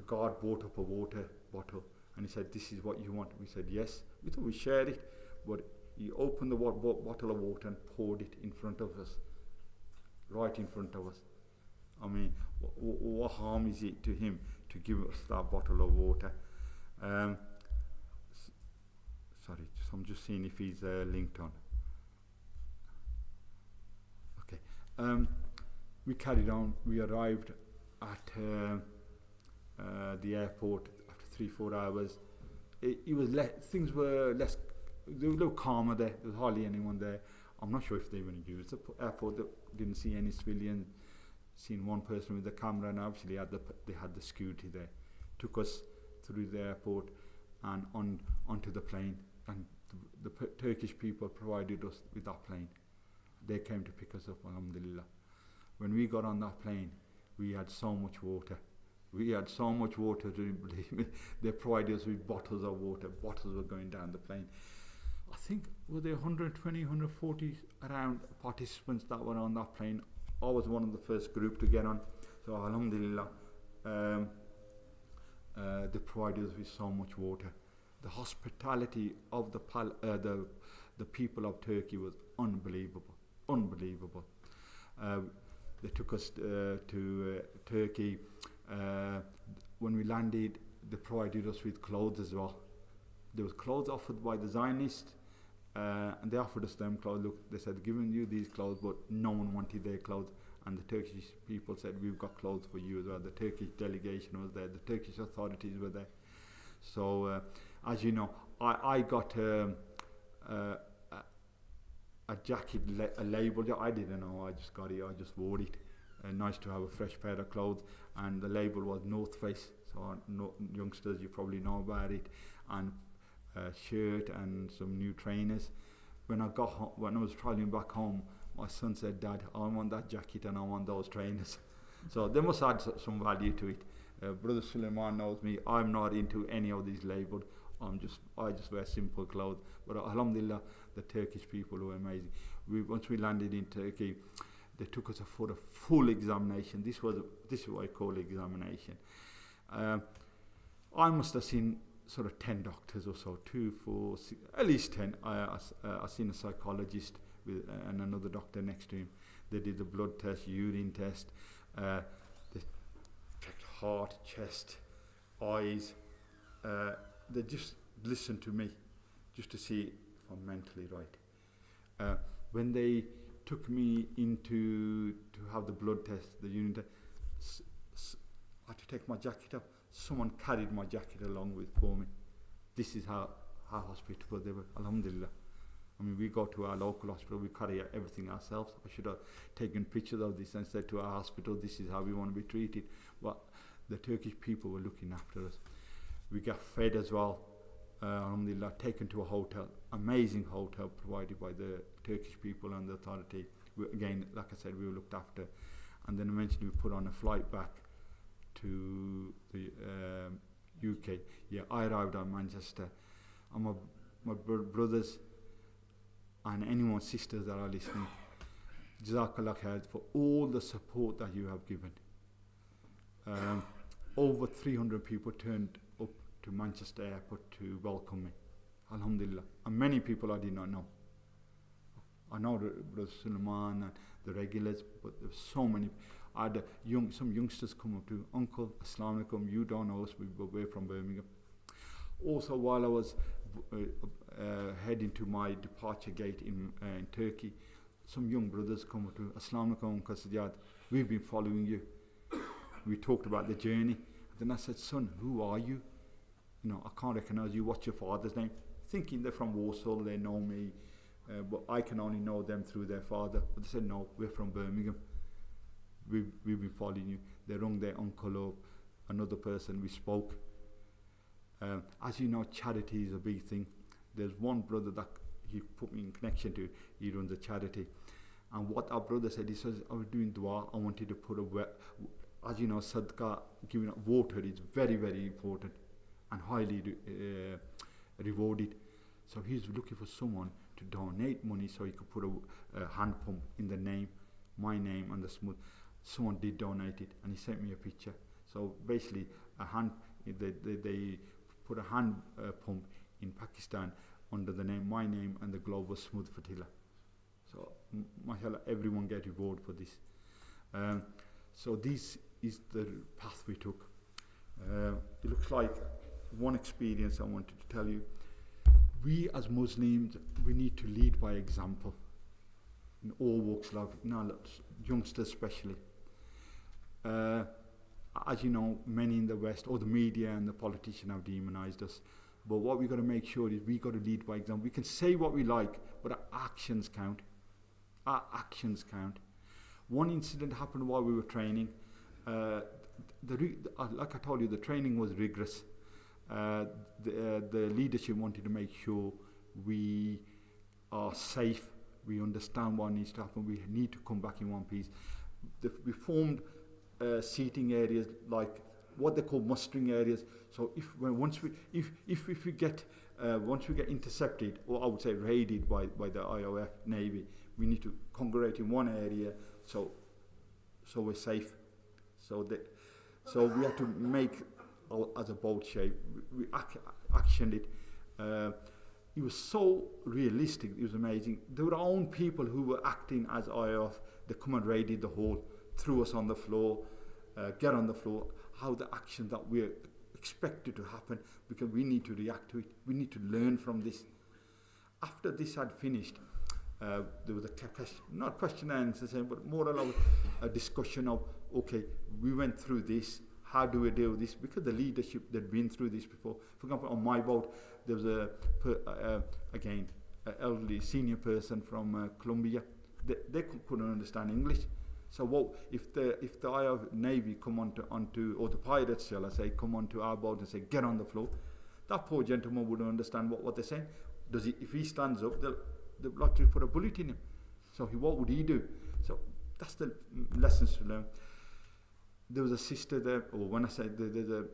guard brought up a water bottle and he said, this is what you want. We said yes. We thought we shared it, but he opened the bottle of water and poured it in front of us, right in front of us. I mean, what harm is it to him to give us that bottle of water? Sorry, I'm just seeing if he's linked on. Okay. We carried on. We arrived at the airport after 3-4 hours. It was things were less. They were a little calmer there. There was hardly anyone there. I'm not sure if they even used the airport. They didn't see any civilians. Seen one person with the camera, and obviously they had the security there. Took us through the airport and onto the plane. And the Turkish people provided us with that plane. They came to pick us up, alhamdulillah. When we got on that plane, we had so much water. We had so much water, believe me. They provided us with bottles of water. Bottles were going down the plane. I think were there 120, 140 around participants that were on that plane. I was one of the first group to get on. So alhamdulillah, they provided us with so much water. The hospitality of the people of Turkey was unbelievable. They took us to Turkey. When we landed, they provided us with clothes as well. There was clothes offered by the Zionists, and they offered us them clothes. Look, they said, giving you these clothes, but no one wanted their clothes. And the Turkish people said, we've got clothes for you as well. The Turkish delegation was there. The Turkish authorities were there. So, as you know, I got a jacket, a label. I didn't know. I just got it. I just wore it. Nice to have a fresh pair of clothes. And the label was North Face. So, youngsters, you probably know about it. And a shirt and some new trainers. When I got home, when I was traveling back home, my son said, Dad, I want that jacket and I want those trainers. So they must add some value to it. Brother Suleiman knows me. I'm not into any of these labels. I just wear simple clothes. But alhamdulillah, the Turkish people were amazing. Once we landed in Turkey, they took us for a full examination. This is what I call examination. I must have seen sort of 10 doctors or so, 2, 4, 6, at least 10. I seen a psychologist with and another doctor next to him. They did the blood test, urine test, they checked heart, chest, eyes. They just listened to me just to see if I'm mentally right. When they took me into to have the blood test, the urine test, I had to take my jacket off. Someone carried my jacket along for me. This is how hospitable they were. Alhamdulillah. I mean, we go to our local hospital, we carry everything ourselves. I should have taken pictures of this and said to our hospital, this is how we want to be treated. But the Turkish people were looking after us. We got fed as well. Alhamdulillah, taken to a hotel, amazing hotel provided by the Turkish people and the authority. Again, like I said, we were looked after. And then eventually we put on a flight back to the UK. Yeah, I arrived at Manchester. And my brothers and anyone's sisters that are listening, Jazakallah khair for all the support that you have given. Over 300 people turned up to Manchester Airport to welcome me. Alhamdulillah. And many people I did not know. I know Brother Sulaiman and the regulars, but there were so many. I had some youngsters come up to Uncle, Assalamu alaikum, you don't know us, we're from Birmingham. Also, while I was heading to my departure gate in Turkey, some young brothers come up to Assalamu alaikum, Uncle Sijaad, we've been following you. We talked about the journey. Then I said, son, who are you? You know, I can't recognize you. What's your father's name? Thinking they're from Walsall, they know me, but I can only know them through their father. But they said, no, we're from Birmingham. We've been following you. They rung their uncle up, another person, we spoke. As you know, charity is a big thing. There's one brother that he put me in connection to, he runs a charity. And what our brother said, he says, I was doing dua, I wanted to put as you know, sadaqah, giving up water is very, very important and highly rewarded. So he's looking for someone to donate money so he could put a hand pump in the name, my name and the Sumud. Someone did donate it and he sent me a picture. So basically they put a hand pump in Pakistan under the name, my name and the global Sumud Flotilla. So mashallah, everyone get reward for this. So this is the path we took. It looks like one experience I wanted to tell you. We as Muslims, we need to lead by example in all walks of life, youngsters especially. As you know, many in the West, or the media and the politicians have demonized us. But what we've got to make sure is we've got to lead by example. We can say what we like, but our actions count. Our actions count. One incident happened while we were training. Like I told you, the training was rigorous. The leadership wanted to make sure we are safe, we understand what needs to happen, we need to come back in one piece. We formed seating areas, like what they call mustering areas. So once we get intercepted, or I would say raided by the IOF Navy, we need to congregate in one area so we're safe. So we had to make as a boat shape. We actioned it. It was so realistic. It was amazing. There were our own people who were acting as IOF. They come and raided the hall, threw us on the floor, get on the floor. How the action that we're expected to happen, because we need to react to it. We need to learn from this. After this had finished, there was not question and answer, but more or less a discussion of, okay, we went through this, how do we deal with this? Because the leadership that been through this before. For example, on my boat, there was an elderly senior person from Colombia. They couldn't understand English. So what if the IOF Navy come onto, or the pirates, shall I say, come onto our boat and say, get on the floor? That poor gentleman wouldn't understand what they're saying. If he stands up, they'll likely put a bullet in him. So what would he do? So that's the lessons to learn. There was a sister there, or when I say there's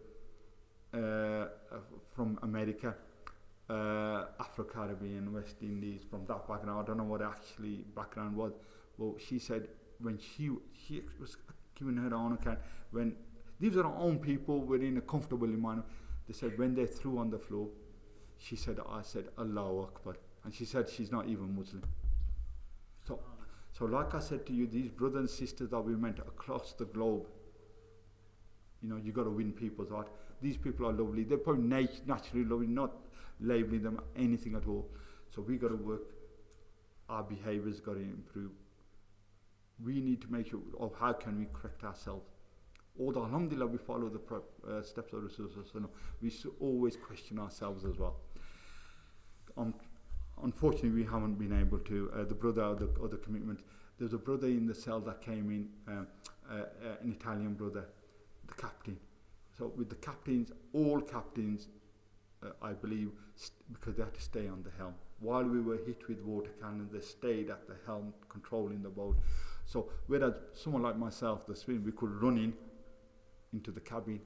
from America, Afro-Caribbean, West Indies, from that background. I don't know what actually background was. Well, she said when she was giving her own account, when these are our own people, we're in a comfortable environment. They said when they threw on the floor, she said, I said, Allahu Akbar. And she said she's not even Muslim. So like I said to you, these brothers and sisters that we met across the globe, you know, you got to win people's heart. These people are lovely. They're probably naturally lovely, not labeling them anything at all. So we got to work. Our behaviour's got to improve. We need to make sure of how can we correct ourselves. Although alhamdulillah we follow the steps of Rasulullah, we should always question ourselves as well. Unfortunately we haven't been able to. The brother or the commitment, there's a brother in the cell that came in, an Italian brother, the captain. So with the captains, all captains, I believe, because they had to stay on the helm. While we were hit with water cannons, they stayed at the helm, controlling the boat. So whereas someone like myself, the swim, we could run into the cabin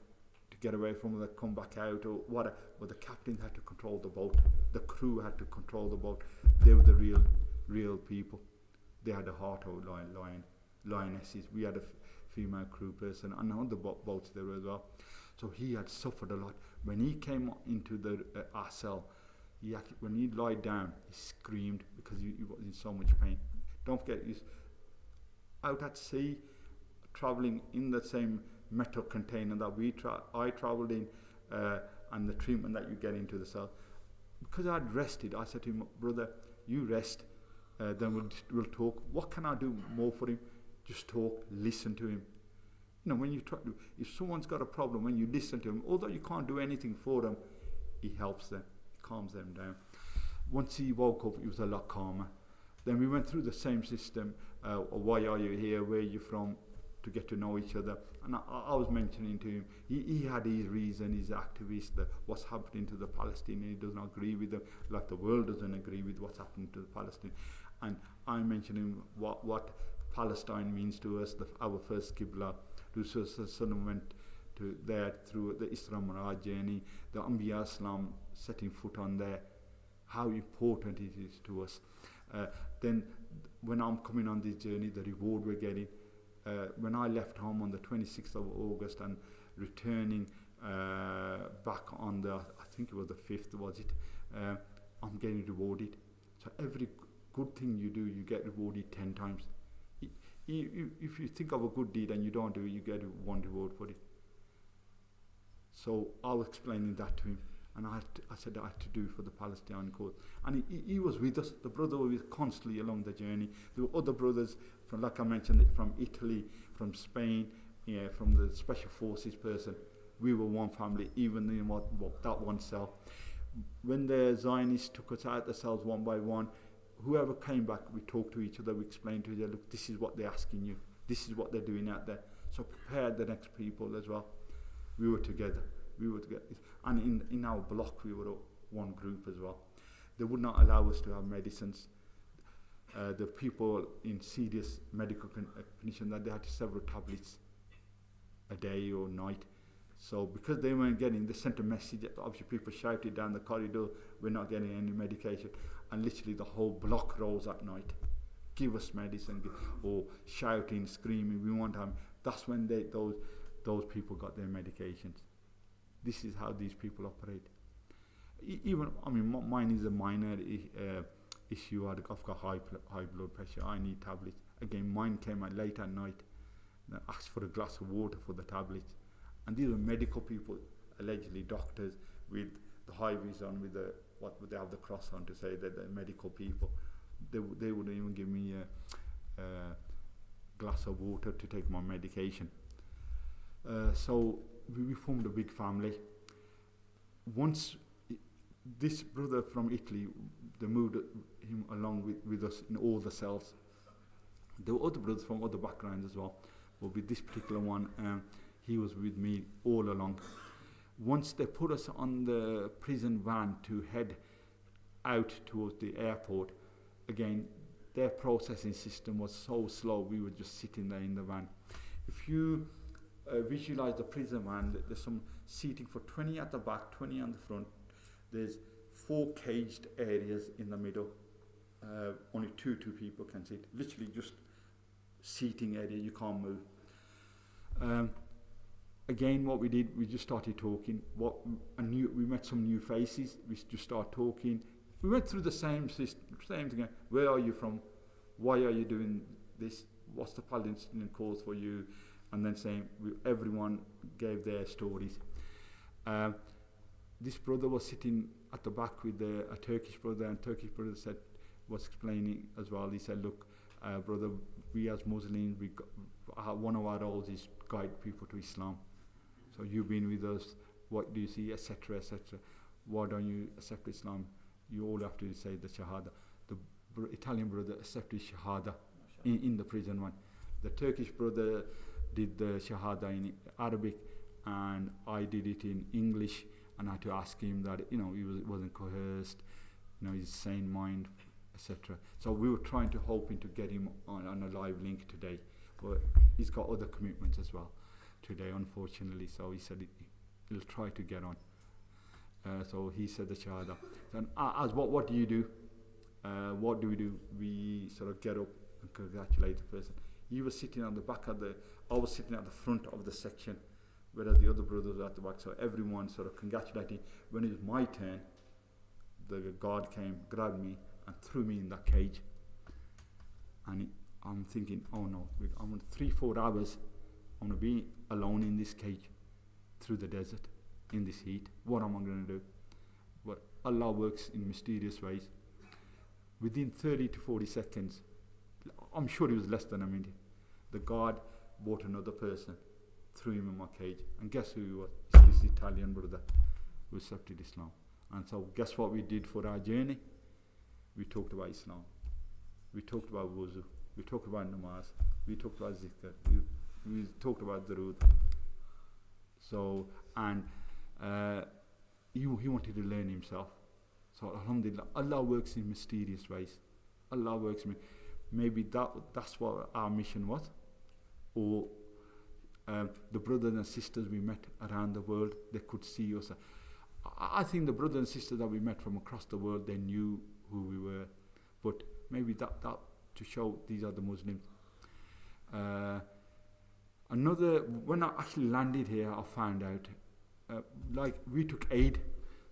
to get away from it, come back out or whatever. But the captain had to control the boat. The crew had to control the boat. They were the real people. They had a heart of lionesses. We had a female crew person, and on the boats there as well. So he had suffered a lot. When he came into our cell, when he lied down, he screamed because he was in so much pain. Don't forget, he's out at sea, travelling in the same metal container that I travelled in, and the treatment that you get into the cell. Because I'd rested, I said to him, brother, you rest, then we'll talk. What can I do more for him? Just talk, listen to him. You know, when you try to, if someone's got a problem, when you listen to him, although you can't do anything for them, he helps them, calms them down. Once he woke up, he was a lot calmer. Then we went through the same system. Why are you here? Where are you from? To get to know each other. And I was mentioning to him, he had his reason, he's activist, what's happening to the Palestinians. He does not agree with them, like the world doesn't agree with what's happening to the Palestinians. And I mentioned him what Palestine means to us, our first Qibla. Rasulullah went to there through the Isra Miraj journey, the Anbiya Islam setting foot on there, how important it is to us. Then when I'm coming on this journey, the reward we're getting, when I left home on the 26th of August and returning back on the, I think it was the 5th, was it? I'm getting rewarded. So every good thing you do, you get rewarded 10 times. If you think of a good deed and you don't do it, you get one reward for it. So I was explaining that to him, and I said I had to do for the Palestinian cause. And he was with us. The brother was constantly along the journey. There were other brothers, from, like I mentioned, from Italy, from Spain, from the Special Forces person. We were one family, even in that one cell. When the Zionists took us out the cells one by one, whoever came back, we talked to each other, we explained to each other, look, this is what they're asking you. This is what they're doing out there. So prepare the next people as well. We were together. And in our block, we were one group as well. They would not allow us to have medicines. The people in serious medical condition, that they had several tablets a day or night. So because they weren't getting, they sent a message, obviously people shouted down the corridor, we're not getting any medication. And literally the whole block rose at night. Give us medicine, or shouting, screaming, we want them. That's when those people got their medications. This is how these people operate. Even, I mean, mine is a minor issue. I've got high blood pressure. I need tablets. Again, mine came out late at night. I asked for a glass of water for the tablets. And these are medical people, allegedly doctors, with the high vis on, with the what would they have the cross on to say that they're medical people. They wouldn't even give me a glass of water to take my medication. So we formed a big family. Once this brother from Italy, they moved him along with us in all the cells. There were other brothers from other backgrounds as well, but with this particular one, he was with me all along. Once they put us on the prison van to head out towards the airport, again, their processing system was so slow, we were just sitting there in the van. If you visualize the prison van, there's some seating for 20 at the back, 20 on the front. There's 4 caged areas in the middle. Only two people can sit. Literally just seating area, you can't move. again, what we did, we just started talking. We met some new faces. We just started talking. We went through the same system, same thing. Where are you from? Why are you doing this? What's the Palestinian cause for you? And then everyone gave their stories. This brother was sitting at the back with a Turkish brother, and Turkish brother was explaining as well. He said, "Look, brother, we as Muslims, one of our roles is guide people to Islam. So you've been with us. What do you see, etc., etc. Why don't you accept Islam? You all have to say the Shahada." The Italian brother accepted Shahada in the prison one. The Turkish brother did the Shahada in Arabic, and I did it in English. And I had to ask him that he wasn't coerced, his sane mind, etc. So we were trying to hoping to get him on a live link today, but he's got other commitments as well today, unfortunately. So he said he'll try to get on. So he said the Shahada. And as what do you do? What do we do? We sort of get up and congratulate the person. He was sitting on the back I was sitting at the front of the section, whereas the other brothers were at the back. So everyone sort of congratulated. When it was my turn, the guard came, grabbed me, and threw me in that cage. And I'm thinking, oh no, I'm 3-4 hours, I'm going to be alone in this cage, through the desert, in this heat. What am I going to do? But Allah works in mysterious ways. Within 30 to 40 seconds, I'm sure it was less than a minute, the guard brought another person, threw him in my cage. And guess who he was? It's this Italian brother who accepted Islam. And so guess what we did for our journey? We talked about Islam. We talked about wuzu. We talked about namaz. We talked about zikr. We talked about durood. So, and he wanted to learn himself. So alhamdulillah, Allah works in mysterious ways. Allah works in, maybe that's what our mission was. Or the brothers and sisters we met around the world, they could see us. I think the brothers and sisters that we met from across the world, they knew who we were. But maybe that to show these are the Muslims. When I actually landed here, I found out, like we took aid.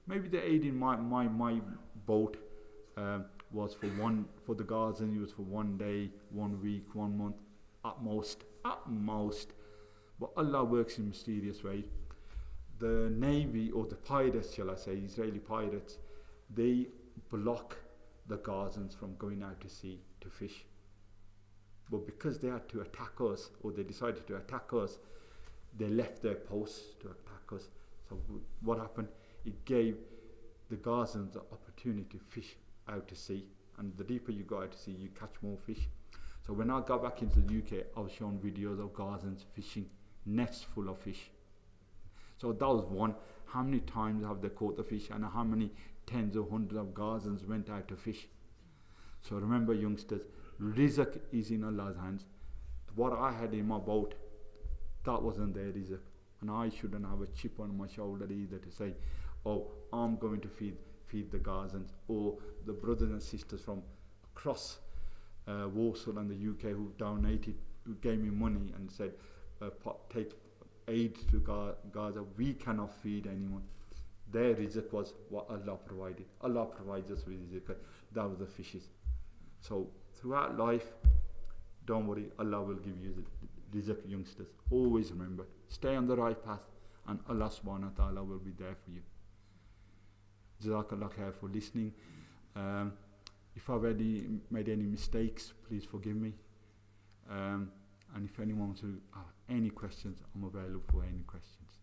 Maybe the aid in my boat was for the guards, and it was for 1 day, 1 week, 1 month, at most. But Allah works in mysterious ways. The Navy, or the pirates, shall I say, Israeli pirates, they block the Gazans from going out to sea to fish. But because they had to attack us, or they decided to attack us, they left their posts to attack us. So what happened? It gave the Gazans the opportunity to fish out to sea. And the deeper you go out to sea, you catch more fish. So when I got back into the UK, I was shown videos of Gazans fishing, nets full of fish. So that was one. How many times have they caught the fish, and how many tens or hundreds of Gazans went out to fish? So remember, youngsters, rizq is in Allah's hands. What I had in my boat, that wasn't their rizq. And I shouldn't have a chip on my shoulder either to say, oh, I'm going to feed the Gazans, or the brothers and sisters from across Walsall and the UK who donated, who gave me money and said, take aid to Gaza. We cannot feed anyone. Their rizq was what Allah provided. Allah provides us with rizq. That was the fishes. So throughout life, don't worry, Allah will give you rizq, youngsters. Always remember, stay on the right path, and Allah subhanahu wa ta'ala will be there for you. Jazakallah khair for listening. If I've made any mistakes, please forgive me. And if anyone wants to have any questions, I'm available for any questions.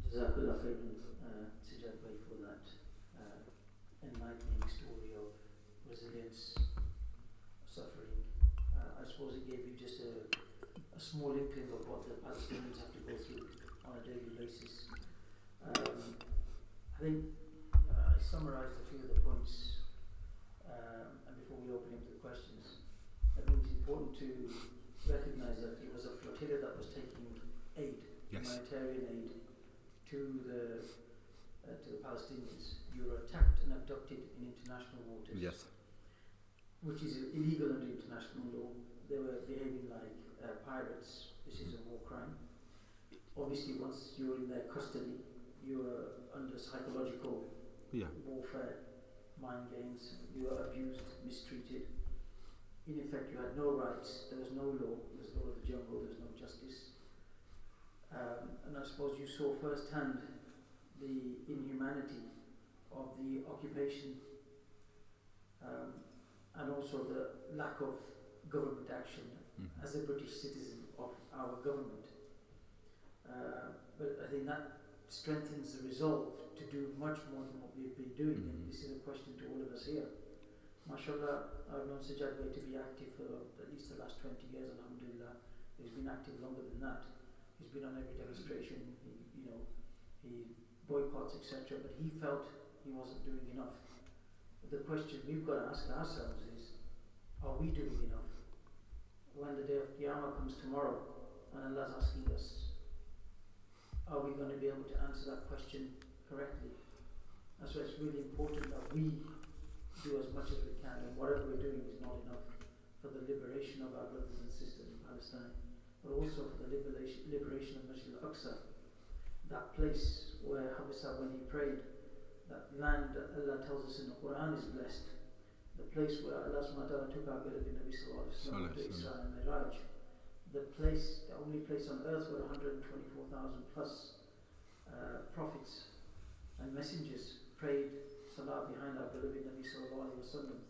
Jazakallah khairan, Sijaad bhai, for that enlightening story of resilience, suffering. I suppose it gave you just a small inkling of what the Palestinians have to go through on a daily basis. I think I summarised a few of the points, and before we open into the questions, I think it's important to recognise that it was a flotilla that was taking aid, yes, humanitarian aid, to the Palestinians. You were attacked and abducted in international waters, yes, which is illegal under international law. They were behaving like pirates. This is a war crime. obviously once you were in their custody, you were under psychological Yeah. warfare, mind games, you were abused, mistreated. In effect, you had no rights, there was no law, there was law of the jungle, there was no justice. And I suppose you saw firsthand the inhumanity of the occupation, and also the lack of government action as a British citizen of our government. But I think that strengthens the resolve to do much more than what we've been doing, and this is a question to all of us here. MashaAllah, I've known Sijaad to be active for at least the last 20 years, alhamdulillah. He's been active longer than that. He's been on every demonstration, he boycotts, etc. But he felt he wasn't doing enough. But the question we've got to ask ourselves is, are we doing enough? When the day of Qiyamah comes tomorrow, and Allah's asking us, are we going to be able to answer that question correctly? That's why it's really important that we do as much as we can, and whatever we're doing is not enough for the liberation of our brothers and sisters in Palestine, but also for the liberation of Masjid Al-Aqsa, that place where Hussain, when he prayed, that land that Allah tells us in the Quran is blessed, the place where Allah SWT took our beloved Nabi Sallallahu Alaihi Wasallam to Isra and Miraj, the place, the only place on earth where 124,000 plus prophets and messengers prayed Salah behind our beloved Nabi Sallallahu Alaihi Wasallam,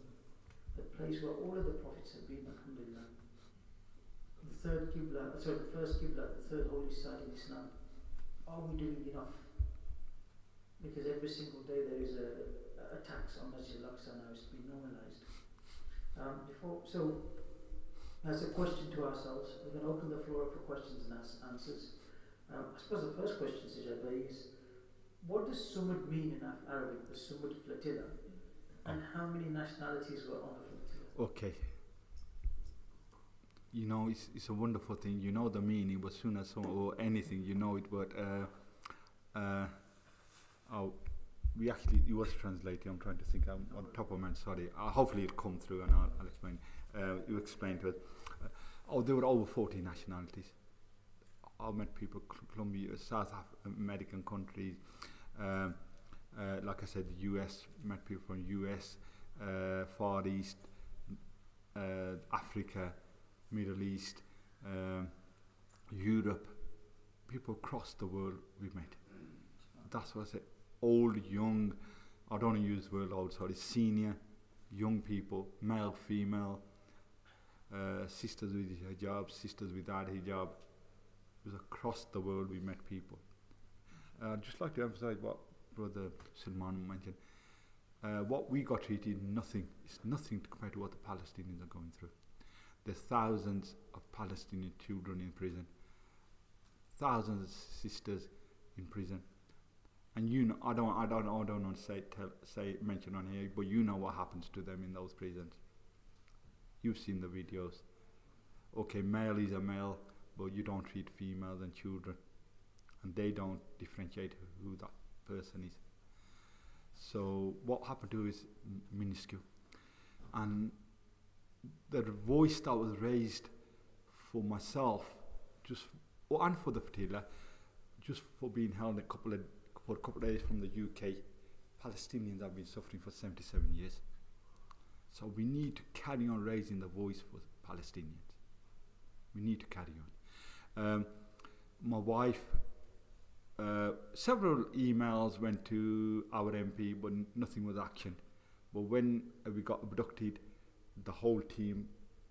the place where all of the prophets have been, alhamdulillah. The first Qibla, the third holy site in Islam. Are we doing enough? Because every single day there is attacks on Masjid Al-Aqsa now, it's been normalized. So, as a question to ourselves, we're going to open the floor up for questions and answers. I suppose the first question, Sijaad, is, what does Sumud mean in Arabic, the Sumud Flotilla, and how many nationalities were on the flotilla? Okay. You know, it's a wonderful thing. You know the meaning, but soon as or anything, you know it. But it was translated. I'm trying to think. I'm on top of my head. Sorry. Hopefully it'll come through, and I'll explain. You explained to it. There were over 40 nationalities. I met people, Colombia, South American countries. Like I said, the US, met people from US, Far East, Africa, Middle East, Europe, people across the world we met. That's what I said. Old, young, I don't want to use the word old, sorry, senior, young people, male, female, sisters with hijab, sisters without hijab. It was across the world we met people. I'd just like to emphasize what Brother Salman mentioned. What we got treated, it's nothing compared to what the Palestinians are going through. There's thousands of Palestinian children in prison, thousands of sisters in prison, and you know, I don't want to mention on here, but you know what happens to them in those prisons. You've seen the videos. Okay, male is a male, but you don't treat females and children, and they don't differentiate who that person is. So what happened to is minuscule, and the voice that was raised for myself, and for the Flotilla, just for being held for a couple of days from the UK. Palestinians have been suffering for 77 years. So we need to carry on raising the voice for Palestinians. We need to carry on. My wife, several emails went to our MP, but nothing was actioned. But when we got abducted, the whole team,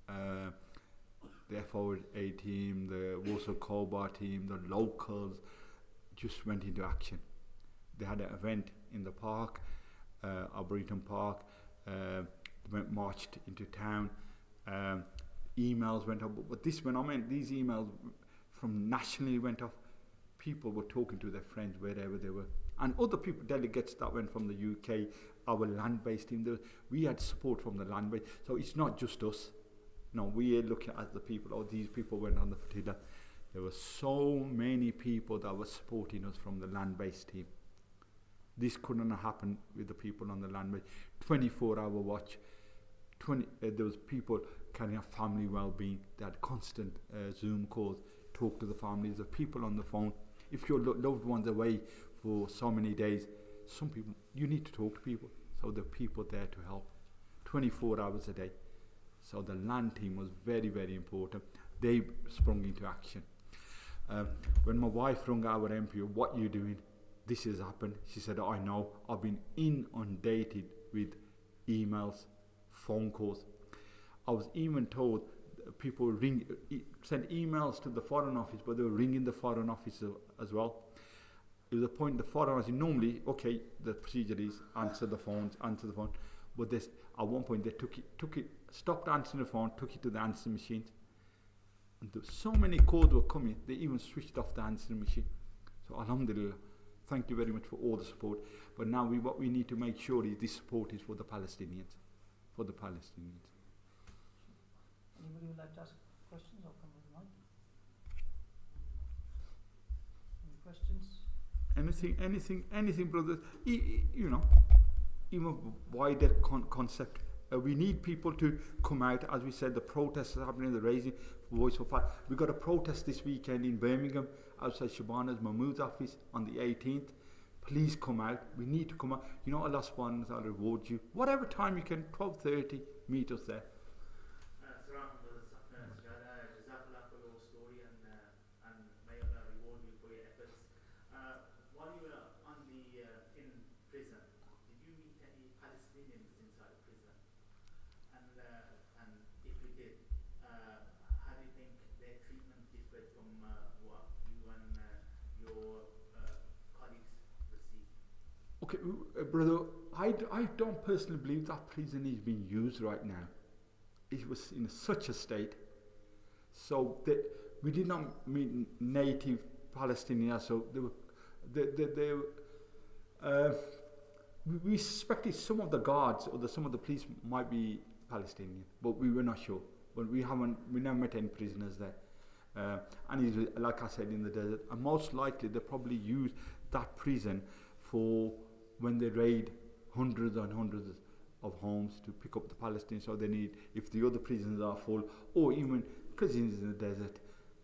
the FOA team, the Walsall Cobra team, the locals, just went into action. They had an event in the park, Arboretum Park. They marched into town. Emails went up, but these emails from nationally went off. People were talking to their friends wherever they were, and other people, delegates that went from the UK, our land-based team. We had support from the land-based, so it's not just us. No, we are looking at the people. These people went on the Flotilla. There were so many people that were supporting us from the land-based team. This couldn't have happened with the people on the land-based. 24-hour watch. There was people carrying out family well-being. They had constant Zoom calls. talk to the families, the people on the phone. If your loved one's away for so many days, some people, you need to talk to people. So there are people there to help 24 hours a day. So the land team was very, very important. They sprung into action. When my wife rung our MP, what are you doing? This has happened. She said, I know. I've been inundated with emails, phone calls. I was even told people send emails to the Foreign Office, but they were ringing the Foreign Office as well. It was a point the Foreign Office, normally, okay, the procedure is answer the phone. But this, at one point they took it, stopped answering the phone, took it to the answering machines. And so many calls were coming, they even switched off the answering machine. So alhamdulillah, thank you very much for all the support. But now what we need to make sure is this support is for the Palestinians. Anybody would like to ask questions or come with the mic? Any questions? Anything, brothers. You know, even wider concept. We need people to come out. As we said, the protests are happening, the raising voice for Palestine. We've got a protest this weekend in Birmingham outside Shabana's Mahmood's office on the 18th. Please come out. We need to come out. You know, Allah subhanahu wa ta'ala reward you. Whatever time you can, 12:30, meet us there. Jazakallah for your story and may Allah reward you for your efforts. While you were in prison, did you meet any Palestinians inside prison? And if you did, how do you think their treatment differed from what you and your colleagues received? Okay, brother, I don't personally believe that prison is being used right now. It was in such a state. So we did not meet native Palestinians. So we suspected some of the guards or some of the police might be Palestinian, but we were not sure. But we never met any prisoners there. And he's, like I said, in the desert. And most likely they probably use that prison for when they raid hundreds and hundreds of homes to pick up the Palestinians. So they need, if the other prisons are full, or even because it's in the desert,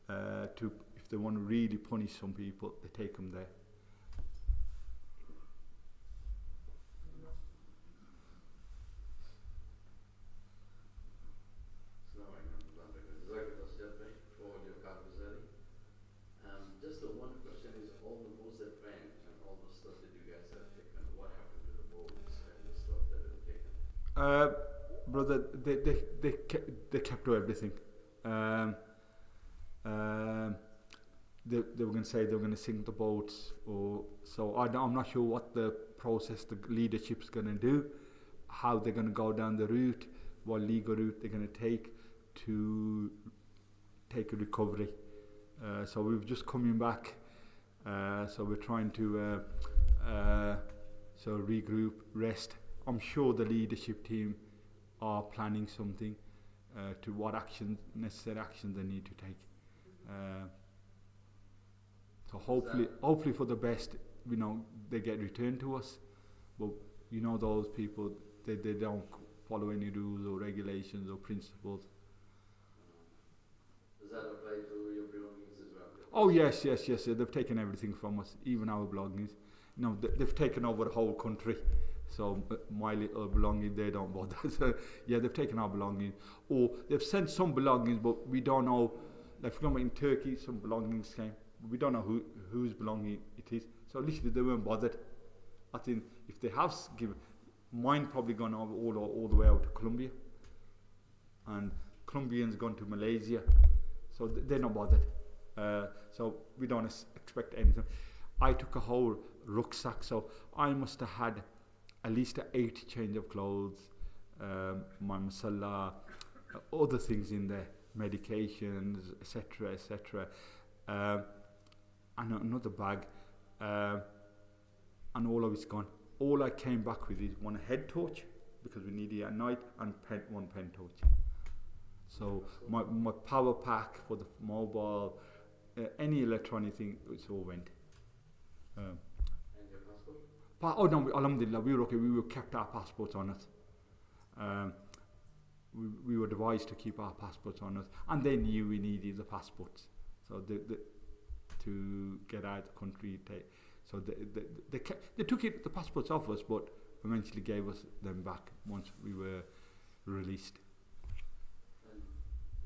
if they want to really punish some people, they take them there. Just the one question is, all the boats that went and all the stuff that you guys have taken, what happened to the boats and the stuff that was taken? Brother, they kept everything. They were going to say they were going to sink the boats, or so I'm not sure what the process the leadership's going to do, how they're going to go down the route, what legal route they're going to take to take a recovery. So we've just coming back, so we're trying to so regroup, rest. I'm sure the leadership team are planning something to what necessary actions they need to take. So hopefully for the best, they get returned to us. But those people, they don't follow any rules or regulations or principles. Does that apply to your belongings as well? Oh yes. They've taken everything from us, even our belongings. They've taken over the whole country. So my little belongings, they don't bother. So yeah, they've taken our belongings, or they've sent some belongings, but we don't know. Like for example, in Turkey, some belongings came. We don't know whose belonging it is. So literally, they weren't bothered. I think if they have given, mine probably gone over all the way out to Colombia, and Colombians gone to Malaysia. So they're not bothered. So we don't expect anything. I took a whole rucksack, so I must have had at least 8 change of clothes, my masala, other things in there, medications, etc. And another bag, and all of it's gone. All I came back with is one head torch, because we need it at night, and one pen torch. So my power pack for the mobile, any electronic thing, it's all went. And your passport? Oh no, alhamdulillah, we were okay. We kept our passports on us. We were advised to keep our passports on us, and they knew we needed the passports. So to get out of the country, they took the passports off us, but eventually gave us them back once we were released. And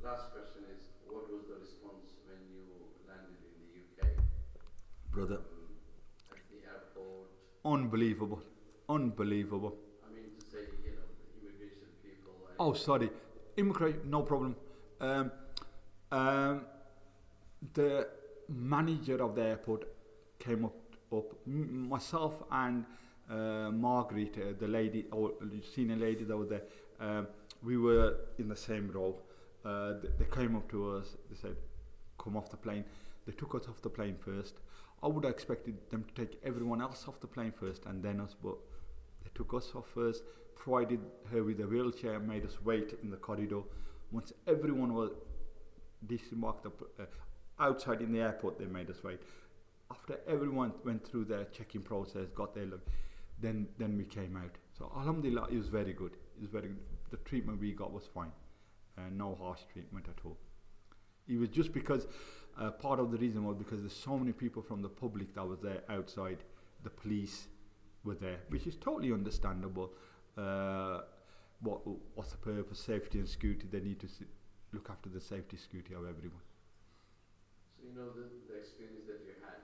last question is, what was the response when you landed in the UK? Brother, At the airport? unbelievable. I mean to say, the immigration people. Oh, sorry. Immigration, no problem. The manager of the airport came up myself and Margaret, the lady, or senior lady that was there, we were in the same row. They came up to us, they said, come off the plane. They took us off the plane first. I would have expected them to take everyone else off the plane first and then us, but they took us off first, provided her with a wheelchair, made us wait in the corridor. Once everyone was disembarked outside in the airport, they made us wait. After everyone went through their checking process, got their look, then we came out. So alhamdulillah, it was very good. It was very good. The treatment we got was fine. No harsh treatment at all. It was just because part of the reason was because there's so many people from the public that was there outside. The police were there, which is totally understandable. What's the purpose? Safety and security. They need to look after the safety security of everyone. So the experience that you had,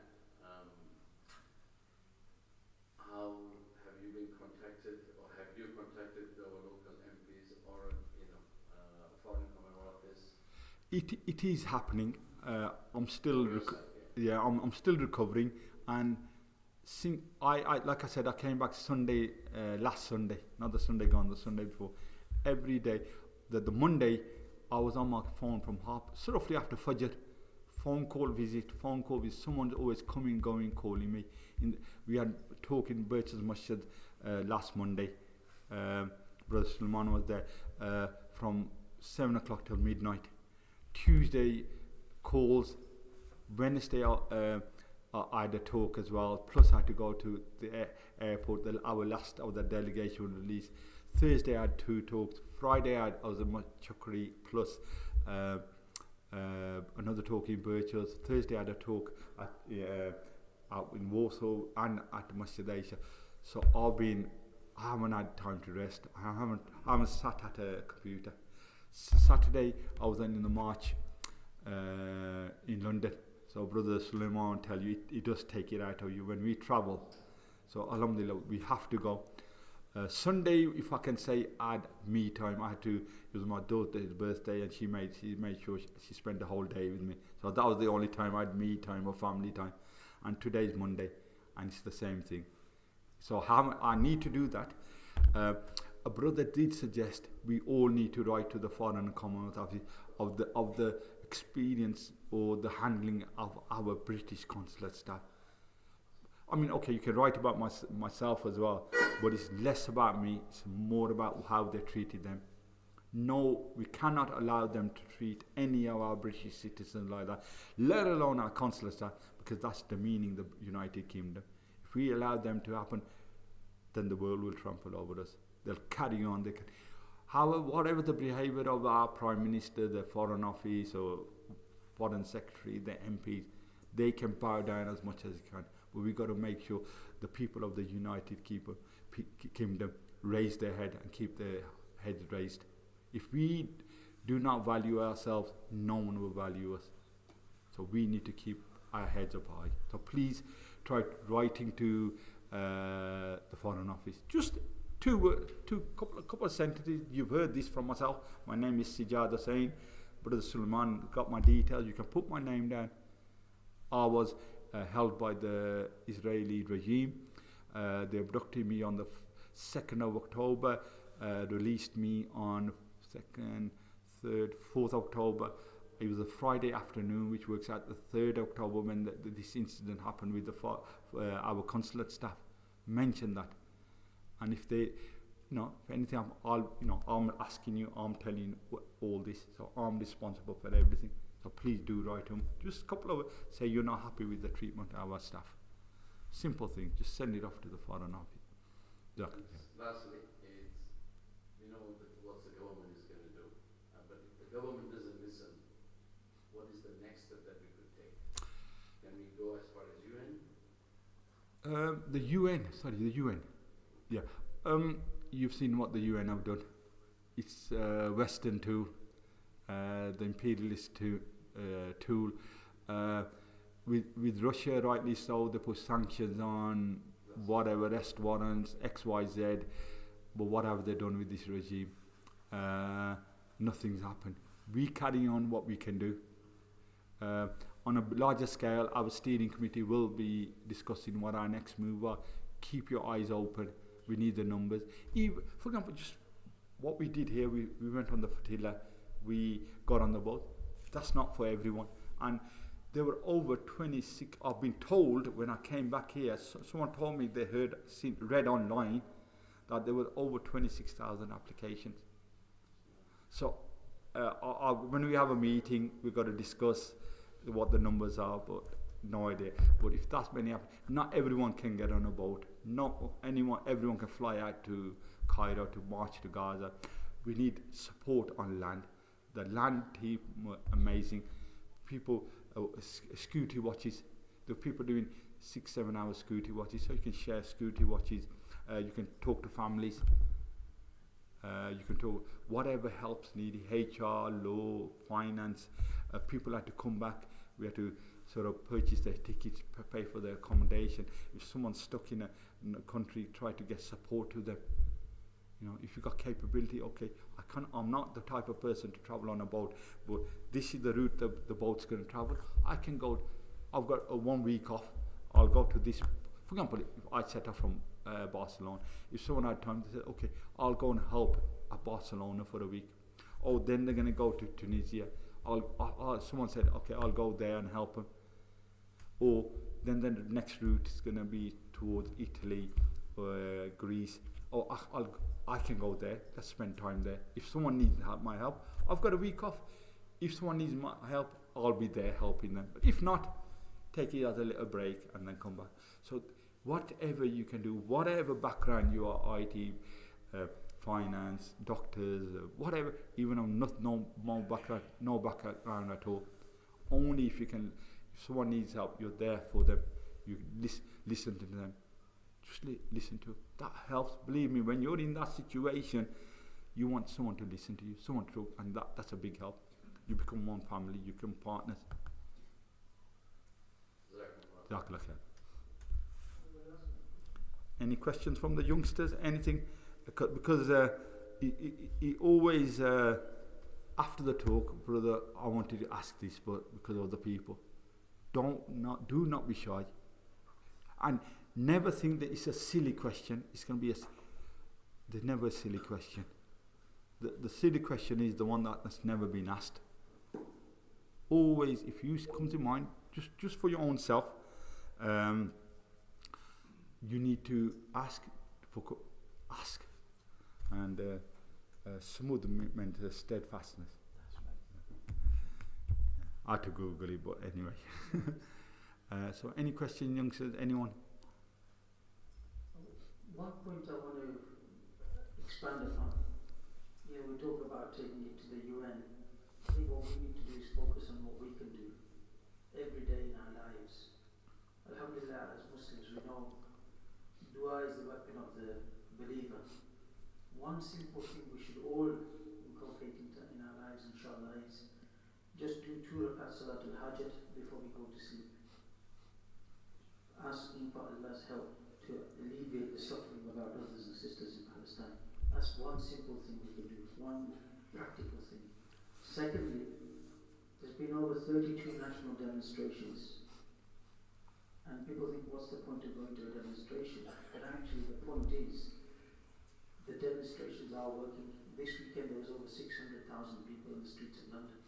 how have you been contacted, or have you contacted our local MPs or Foreign Common Office? It is happening. I'm still I'm still recovering, and I like I said, I came back Sunday, last Sunday, not the Sunday gone, the Sunday before. Every day, the Monday, I was on my phone from so roughly after Fajr. Phone call visit. Someone's always coming, going, calling me. We had talk in Birch's Masjid last Monday. Brother Sulman was there from 7 o'clock till midnight. Tuesday calls. Wednesday I had a talk as well. Plus I had to go to the airport. Our last of the delegation was released. Thursday I had 2 talks. Friday I was at Chakri plus another talk in Birch's. Thursday I had a talk out in Walsall and at Masjid Aisha. So I haven't had time to rest. I haven't sat at a computer. Saturday I was in the march in London. So Brother Sulaiman tell you it does take it out of you when we travel. So alhamdulillah, we have to go. Sunday, if I can say, I had me time. It was my daughter's birthday, and she made sure she spent the whole day with me. So that was the only time I had me time or family time. And today's Monday, and it's the same thing. So I need to do that. A brother did suggest we all need to write to the Foreign and Commonwealth Office of the experience or the handling of our British consulate staff. I mean, okay, you can write about myself as well, but it's less about me, it's more about how they treated them. No, we cannot allow them to treat any of our British citizens like that, let alone our consular staff, because that's demeaning the United Kingdom. If we allow them to happen, then the world will trample over us. They'll carry on. However, whatever the behaviour of our Prime Minister, the Foreign Office or Foreign Secretary, the MPs, they can bow down as much as they can. But we've got to make sure the people of the United Kingdom raise their head and keep their heads raised. If we do not value ourselves, no one will value us. So we need to keep our heads up high. So please try writing to the Foreign Office. Just couple of sentences. You've heard this from myself. My name is Sijaad Hussain. Brother Sulaiman got my details. You can put my name down. I was held by the Israeli regime. They abducted me on the 2nd of October, released me on 2nd, 3rd, 4th October. It was a Friday afternoon, which works out the 3rd October when this incident happened with our consulate staff. Mention that. And if they, if anything, I'm asking you, I'm telling you all this. So I'm responsible for everything. So please do write to them. Just a couple of, say you're not happy with the treatment of our staff. Simple thing. Just send it off to the Foreign Office. Exactly. Lastly, what the government is going to do. But if the government doesn't listen, what is the next step that we could Can we go as far as UN? The UN. Yeah. You've seen what the UN have done. It's Western tool, the imperialist tool. With Russia, rightly so, they put sanctions on, whatever, arrest warrants, X, Y, Z. But what have they done with this regime? Nothing's happened. We carry on what we can do. On a larger scale, our steering committee will be discussing what our next move are. Keep your eyes open. We need the numbers. For example, just what we did here, we went on the Flotilla, we got on the boat. That's not for everyone. And there were over 26, I've been told when I came back here, someone told me they read online that there were over 26,000 applications. So when we have a meeting, we've got to discuss what the numbers are, but no idea. But if that's many, not everyone can get on a boat. Everyone can fly out to Cairo to march to Gaza. We need support on land. The land team were amazing. People, security watches. There were people doing 6-7 hour security watches, so you can share security watches. You can talk to families. You can talk whatever helps needed. HR, law, finance. People had to come back. We had to sort of purchase their tickets, pay for their accommodation. If someone's stuck in a country, try to get support to them. You know, if you got capability, okay, I'm not the type of person to travel on a boat, but this is the route the boat's going to travel. I can go. I've got 1 week off. I'll go to this. For example, if I set off from Barcelona, if someone had time, they said, okay, I'll go and help at Barcelona for a week. Oh, then they're going to go to Tunisia. Someone said, okay, I'll go there and help them. Or then the next route is going to be towards Italy or Greece. Oh, I can go there. Let's spend time there. If someone needs my help, I've got a week off. If someone needs my help, I'll be there helping them. But if not, take it as a little break and then come back. So whatever you can do, whatever background you are, IT, finance, doctors, whatever, even no background at all. Only if someone needs help, you're there for them. You listen to them. Just listen to. That helps. Believe me, when you're in that situation, you want someone to listen to you, someone to talk, and that's a big help. You become one family. You become partners. Jazakallah khair. Any questions from the youngsters? Anything? Because he always after the talk, brother, I wanted to ask this, but because of the people, do not be shy, and never think that it's a silly question. It's going to be there's never a silly question. The silly question is the one that's never been asked. Always, if you come to mind, just for your own self, you need to ask. And Sumud meant steadfastness. I had to Google it, but anyway. So any question, youngsters, anyone? One point I want to expand upon. We talk about taking it to the UN. I think what we need to do is focus on what we can do every day in our lives. Alhamdulillah, as Muslims, we know dua is the weapon of the believer. One simple thing we should all inculcate in our lives, inshallah, is just do 2 rakats Salatul Hajat before we go to sleep. Asking for Allah's help to alleviate the suffering of our brothers and sisters in Palestine. That's one simple thing we can do, one practical thing. Secondly, there's been over 32 national demonstrations. And people think, what's the point of going to a demonstration? But actually the point is, the demonstrations are working. This weekend there was over 600,000 people in the streets of London.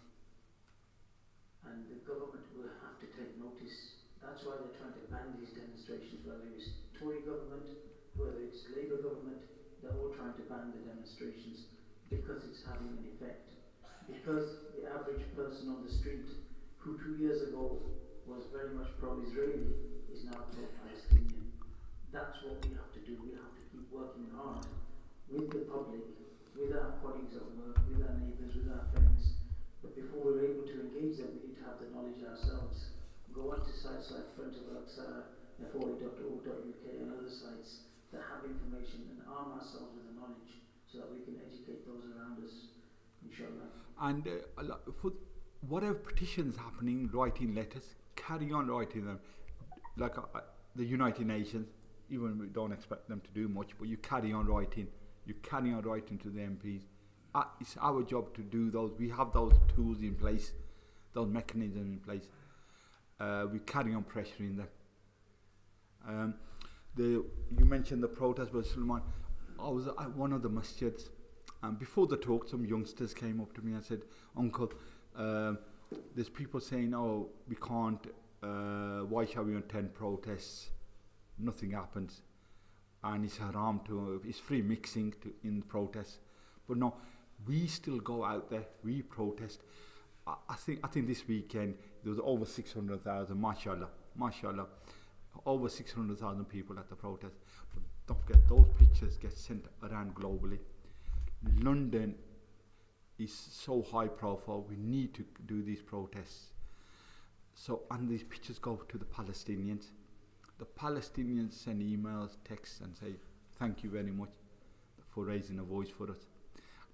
And the government will have to take notice. That's why they're trying to ban these demonstrations, whether it's Tory government, whether it's Labour government, they're all trying to ban the demonstrations because it's having an effect. Because the average person on the street, who 2 years ago was very much pro-Israeli, is now pro-Palestinian. That's what we have to do. We have to keep working hard with the public, with our colleagues at work, with our neighbours, with our friends. But before we're able to engage them, we need to have the knowledge ourselves. Go on to sites like Frontalux, f40.org.uk and other sites that have information, and arm ourselves with the knowledge so that we can educate those around us, inshallah. And for whatever petitions happening, writing letters, carry on writing them. Like the United Nations, even we don't expect them to do much, but you carry on writing. You carry on writing to the MPs. It's our job to do those. We have those tools in place, those mechanisms in place. We carry on pressuring them. You mentioned the protest, but Sulaiman, I was at one of the masjids, and before the talk, some youngsters came up to me and said, "Uncle, there's people saying, oh, we can't. Why shall we attend protests? Nothing happens, and it's haram it's free mixing in the protests." But no, we still go out there. We protest. I think this weekend there was over 600,000. Mashallah, over 600,000 people at the protest. But don't forget, those pictures get sent around globally. London is so high profile. We need to do these protests. So, and these pictures go to the Palestinians. The Palestinians send emails, texts, and say, "Thank you very much for raising a voice for us."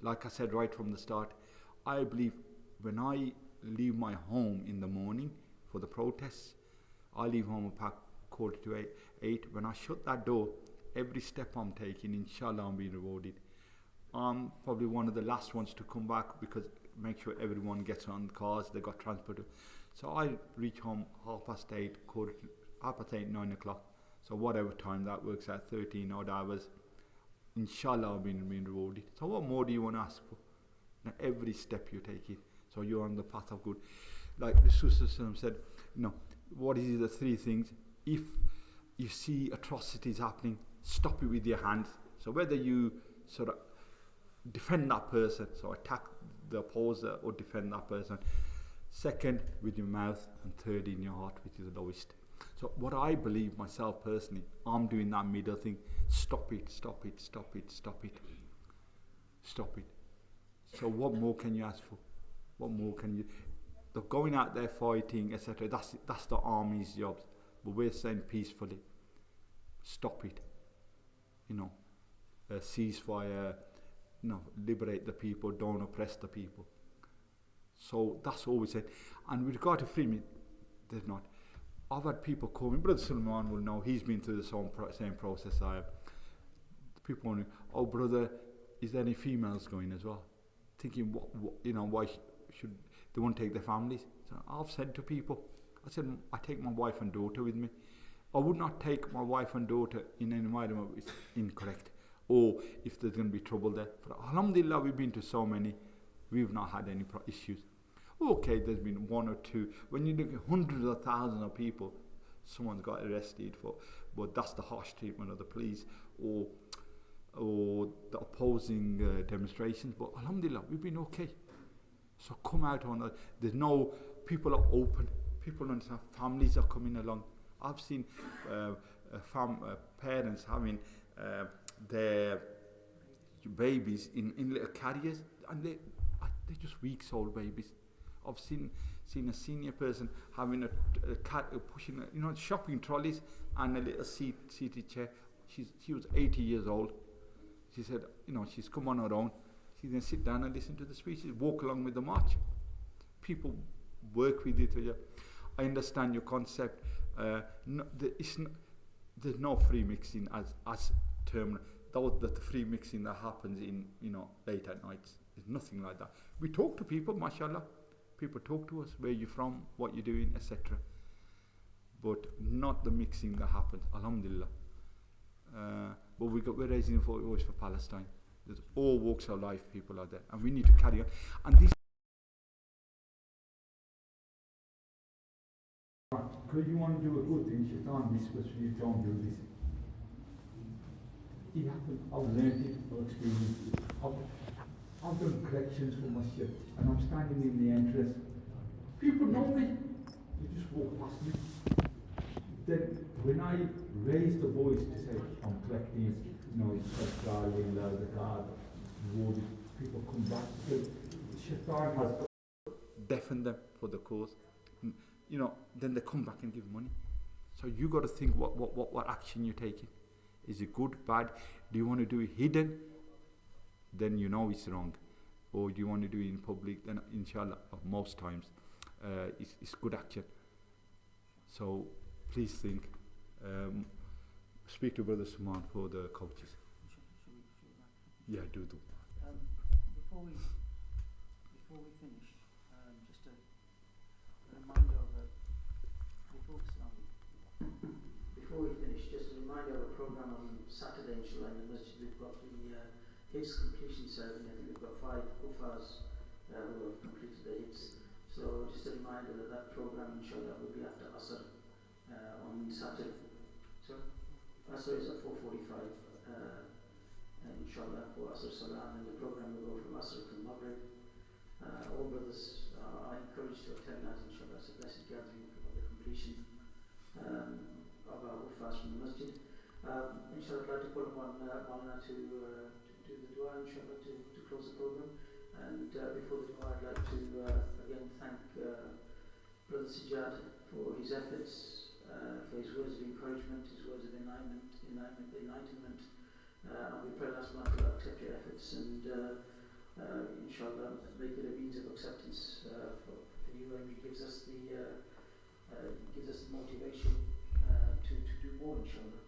Like I said right from the start, I believe when I leave my home in the morning for the protests, I leave home about 7:45. When I shut that door, every step I'm taking, inshallah, I'm being rewarded. I'm probably one of the last ones to come back, because make sure everyone gets on the cars, they got transported. So I reach home 8:30, 9 o'clock. So whatever time that works out, 13 odd hours, inshallah, I've been rewarded. So what more do you want to ask for? Now, every step you take it, so you're on the path of good. Like the Susan said, what is the three things? If you see atrocities happening, stop it with your hands. So whether you sort of defend that person, so attack the opposer or defend that person. Second, with your mouth, and third, in your heart, which is the lowest. So what I believe myself personally, I'm doing that middle thing. Stop it, stop it, stop it, stop it. Stop it. So what more can you ask for? What more can you... They're going out there fighting, etc. That's the army's jobs. But we're saying peacefully, stop it. Ceasefire, liberate the people, don't oppress the people. So that's all we said. And with regard to freedom, there's not. I've had people call me, Brother Sulaiman will know, he's been through the same process I have. People wondering, "Oh brother, is there any females going as well?" Thinking, why should they want to take their families? So I've said to people, I said, I take my wife and daughter with me. I would not take my wife and daughter in an environment which is incorrect, or if there's going to be trouble there. But alhamdulillah, we've been to so many, we've not had any issues. Okay, there's been one or two. When you look at hundreds of thousands of people, someone's got arrested for, but that's the harsh treatment of the police or the opposing demonstrations. But alhamdulillah, we've been okay. So come out on that. There's no, people are open. People understand, families are coming along. I've seen parents having their babies in little carriers, and they're just weeks old babies. I've seen a senior person having a cat pushing shopping trolleys and a little seated chair. She was 80 years old. She said, she's come on her own. She's going to sit down and listen to the speeches, walk along with the march. People work with it. I understand your concept. There's no free mixing as term. The free mixing that happens in late at nights. There's nothing like that. We talk to people, mashallah. People talk to us, where you're from, what you're doing, etc. But not the mixing that happens, alhamdulillah. But we're raising a voice for Palestine. There's all walks of life, people out there, and we need to carry on. And these, because you want to do a good thing, Shaitan whispers to you, don't do this. It happened. I've learned it, I've experienced it. I've done collections for masjid, and I'm standing in the entrance. People know me. They just walk past me. Then when I raise the voice to say I'm collecting, it's driving the car, people come back. So Shaitan has deafened them for the cause. then they come back and give money. So you got to think what action you're taking. Is it good, bad? Do you want to do it hidden? Then it's wrong. Or do you want to do it in public? Then inshallah, most times, it's good action. So please think. Speak to Brother Sumud for the coaches. Yeah, do. Before we finish, just a reminder of before we finish, just a reminder of a program on Saturday, Insh'Allah, in the masjid. We've got the HIFZ completion ceremony. I think we've got 5 Hufaz who have completed the HIFZ. So just a reminder that program, Insh'Allah, will be after Asr on Saturday. So Asr is at 4:45. Inshallah, for Asr Salah, and the program will go from Asr to Maghrib. All brothers are encouraged to attend that, inshallah. It's a blessed gathering of the completion of our Hufaz from the masjid. Inshallah, I'd like to call upon Maulana to do the dua, inshallah, to close the program. And before the dua, I'd like to again thank Brother Sijaad for his efforts, for his words of encouragement, his words of enlightenment. And we pray Allah subhanahu wa ta'ala accept your efforts and inshallah make it a means of acceptance for you, and he gives us the motivation to do more, inshallah.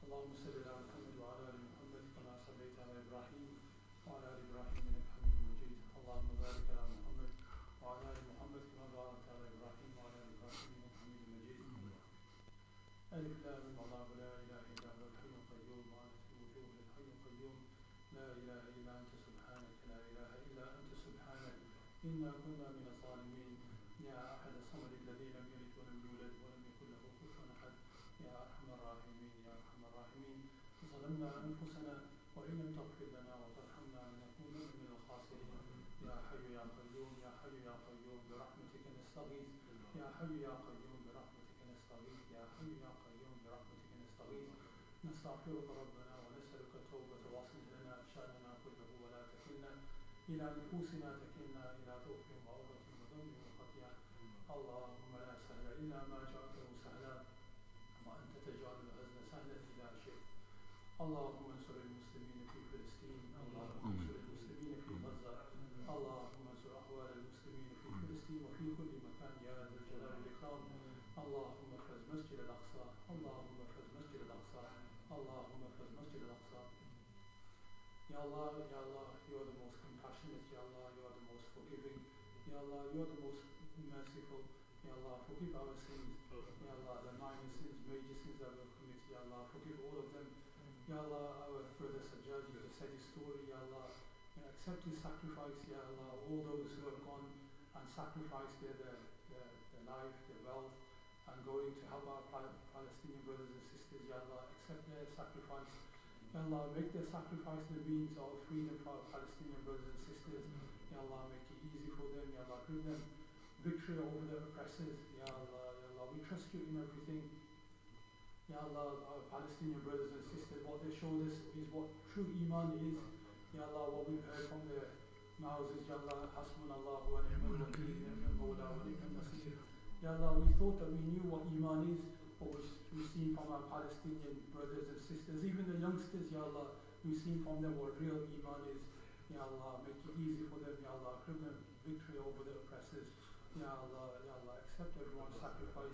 اللهم صل على محمد وعلى ال محمد كما صليت على ابراهيم وعلى ال ابراهيم انك حميد مجيد. اللهم بارك على محمد وعلى ال محمد كما باركت على ابراهيم وعلى ال ابراهيم انك حميد مجيد. الف لام ميم الله لا اله الا هو الحي القيوم وعنت الوجوه للحي القيوم لا اله الا انت سبحانك لا اله الا انت سبحانك انا كنا من الظالمين. يا احد الصمد الذي لم يلد ولم يولد ولم يكن له كفوا احد. يا ارحم الراحمين يا ارحم الراحمين. ظلمنا انفسنا وان لم تغفر لنا وترحمنا لنكونن من الخاسرين. يا حي يا قيوم يا حي يا قيوم برحمتك نستغيث. يا حي يا قيوم برحمتك نستغيث. يا حي يا قيوم برحمتك نستغيث. نستغفرك ربنا ونسألك التوبة واصلح لنا شأننا كله ولا تكلنا إلى نفوسنا تكلنا إلى ضعف وعورة وذنب وخطيئة. اللهم لا سهل إلا ما جعلته سهلا وأنت تجعل الحزن سهلا إذا شئت. اللهم انصر المسلمين في فلسطين. اللهم انصر المسلمين في غزة. اللهم انصر أحوال المسلمين في فلسطين وفي كل مكان يا ذا الجلال والإكرام. اللهم احفظ مسجد الأقصى. اللهم احفظ مسجد الأقصى. اللهم احفظ مسجد الأقصى. Ya Allah, you are the most compassionate. Ya Allah, you are the most forgiving. Ya Allah, you are the most merciful. Ya Allah, forgive our sins. Ya Allah, the minor sins, major sins that we have committed. Ya Allah, forgive all of them. Ya Allah, our brother Sijaad, you have said his story. Ya Allah, accept his sacrifice. Ya Allah, all those who have gone and sacrificed their life, their wealth, and going to help our Palestinian brothers and sisters. Ya Allah, accept their sacrifice. Ya Allah, make their sacrifice the means of freedom for our Palestinian brothers and sisters. Ya Allah, make it easy for them. Ya Allah, give them victory over their oppressors. Ya Allah, we trust you in everything. Ya Allah, our Palestinian brothers and sisters, what they showed us is what true Iman is. Ya Allah, what we've heard from their mouths is Ya Allah, Hasbunallah wa ni'mal wakeel, ni'mal mawla wa ni'mal nasir. Ya Allah, we thought that we knew what Iman is, but we've seen from our Palestinian brothers and sisters, even the youngsters, Ya Allah, we've seen from them what real Iman is. Ya Allah, make it easy for them. Ya Allah, give them victory over the oppressors. Ya Allah, accept everyone's sacrifice.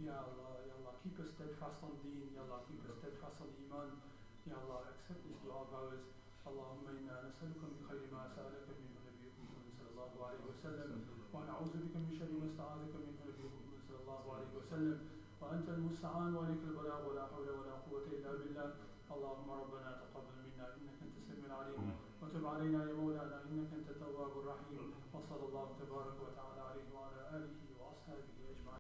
Ya Allah, keep us steadfast on deen. Ya Allah, keep us steadfast on Iman. Ya Allah, accept this dua of ours. Allahumma inna nas'aluka min khayri ma sa'alaka minhu nabiyyuka Muhammad sallallahu alayhi wa sallam, wa na'udhu bika min sharri ma sta'adaka minhu nabiyyuka Muhammad sallallahu alayhi wa sallam. وأنت المستعان وعليك البلاغ ولا حول ولا قوة إلا بالله. اللهم ربنا تقبل منا إنك أنت السميع العليم وتب علينا يا مولانا إنك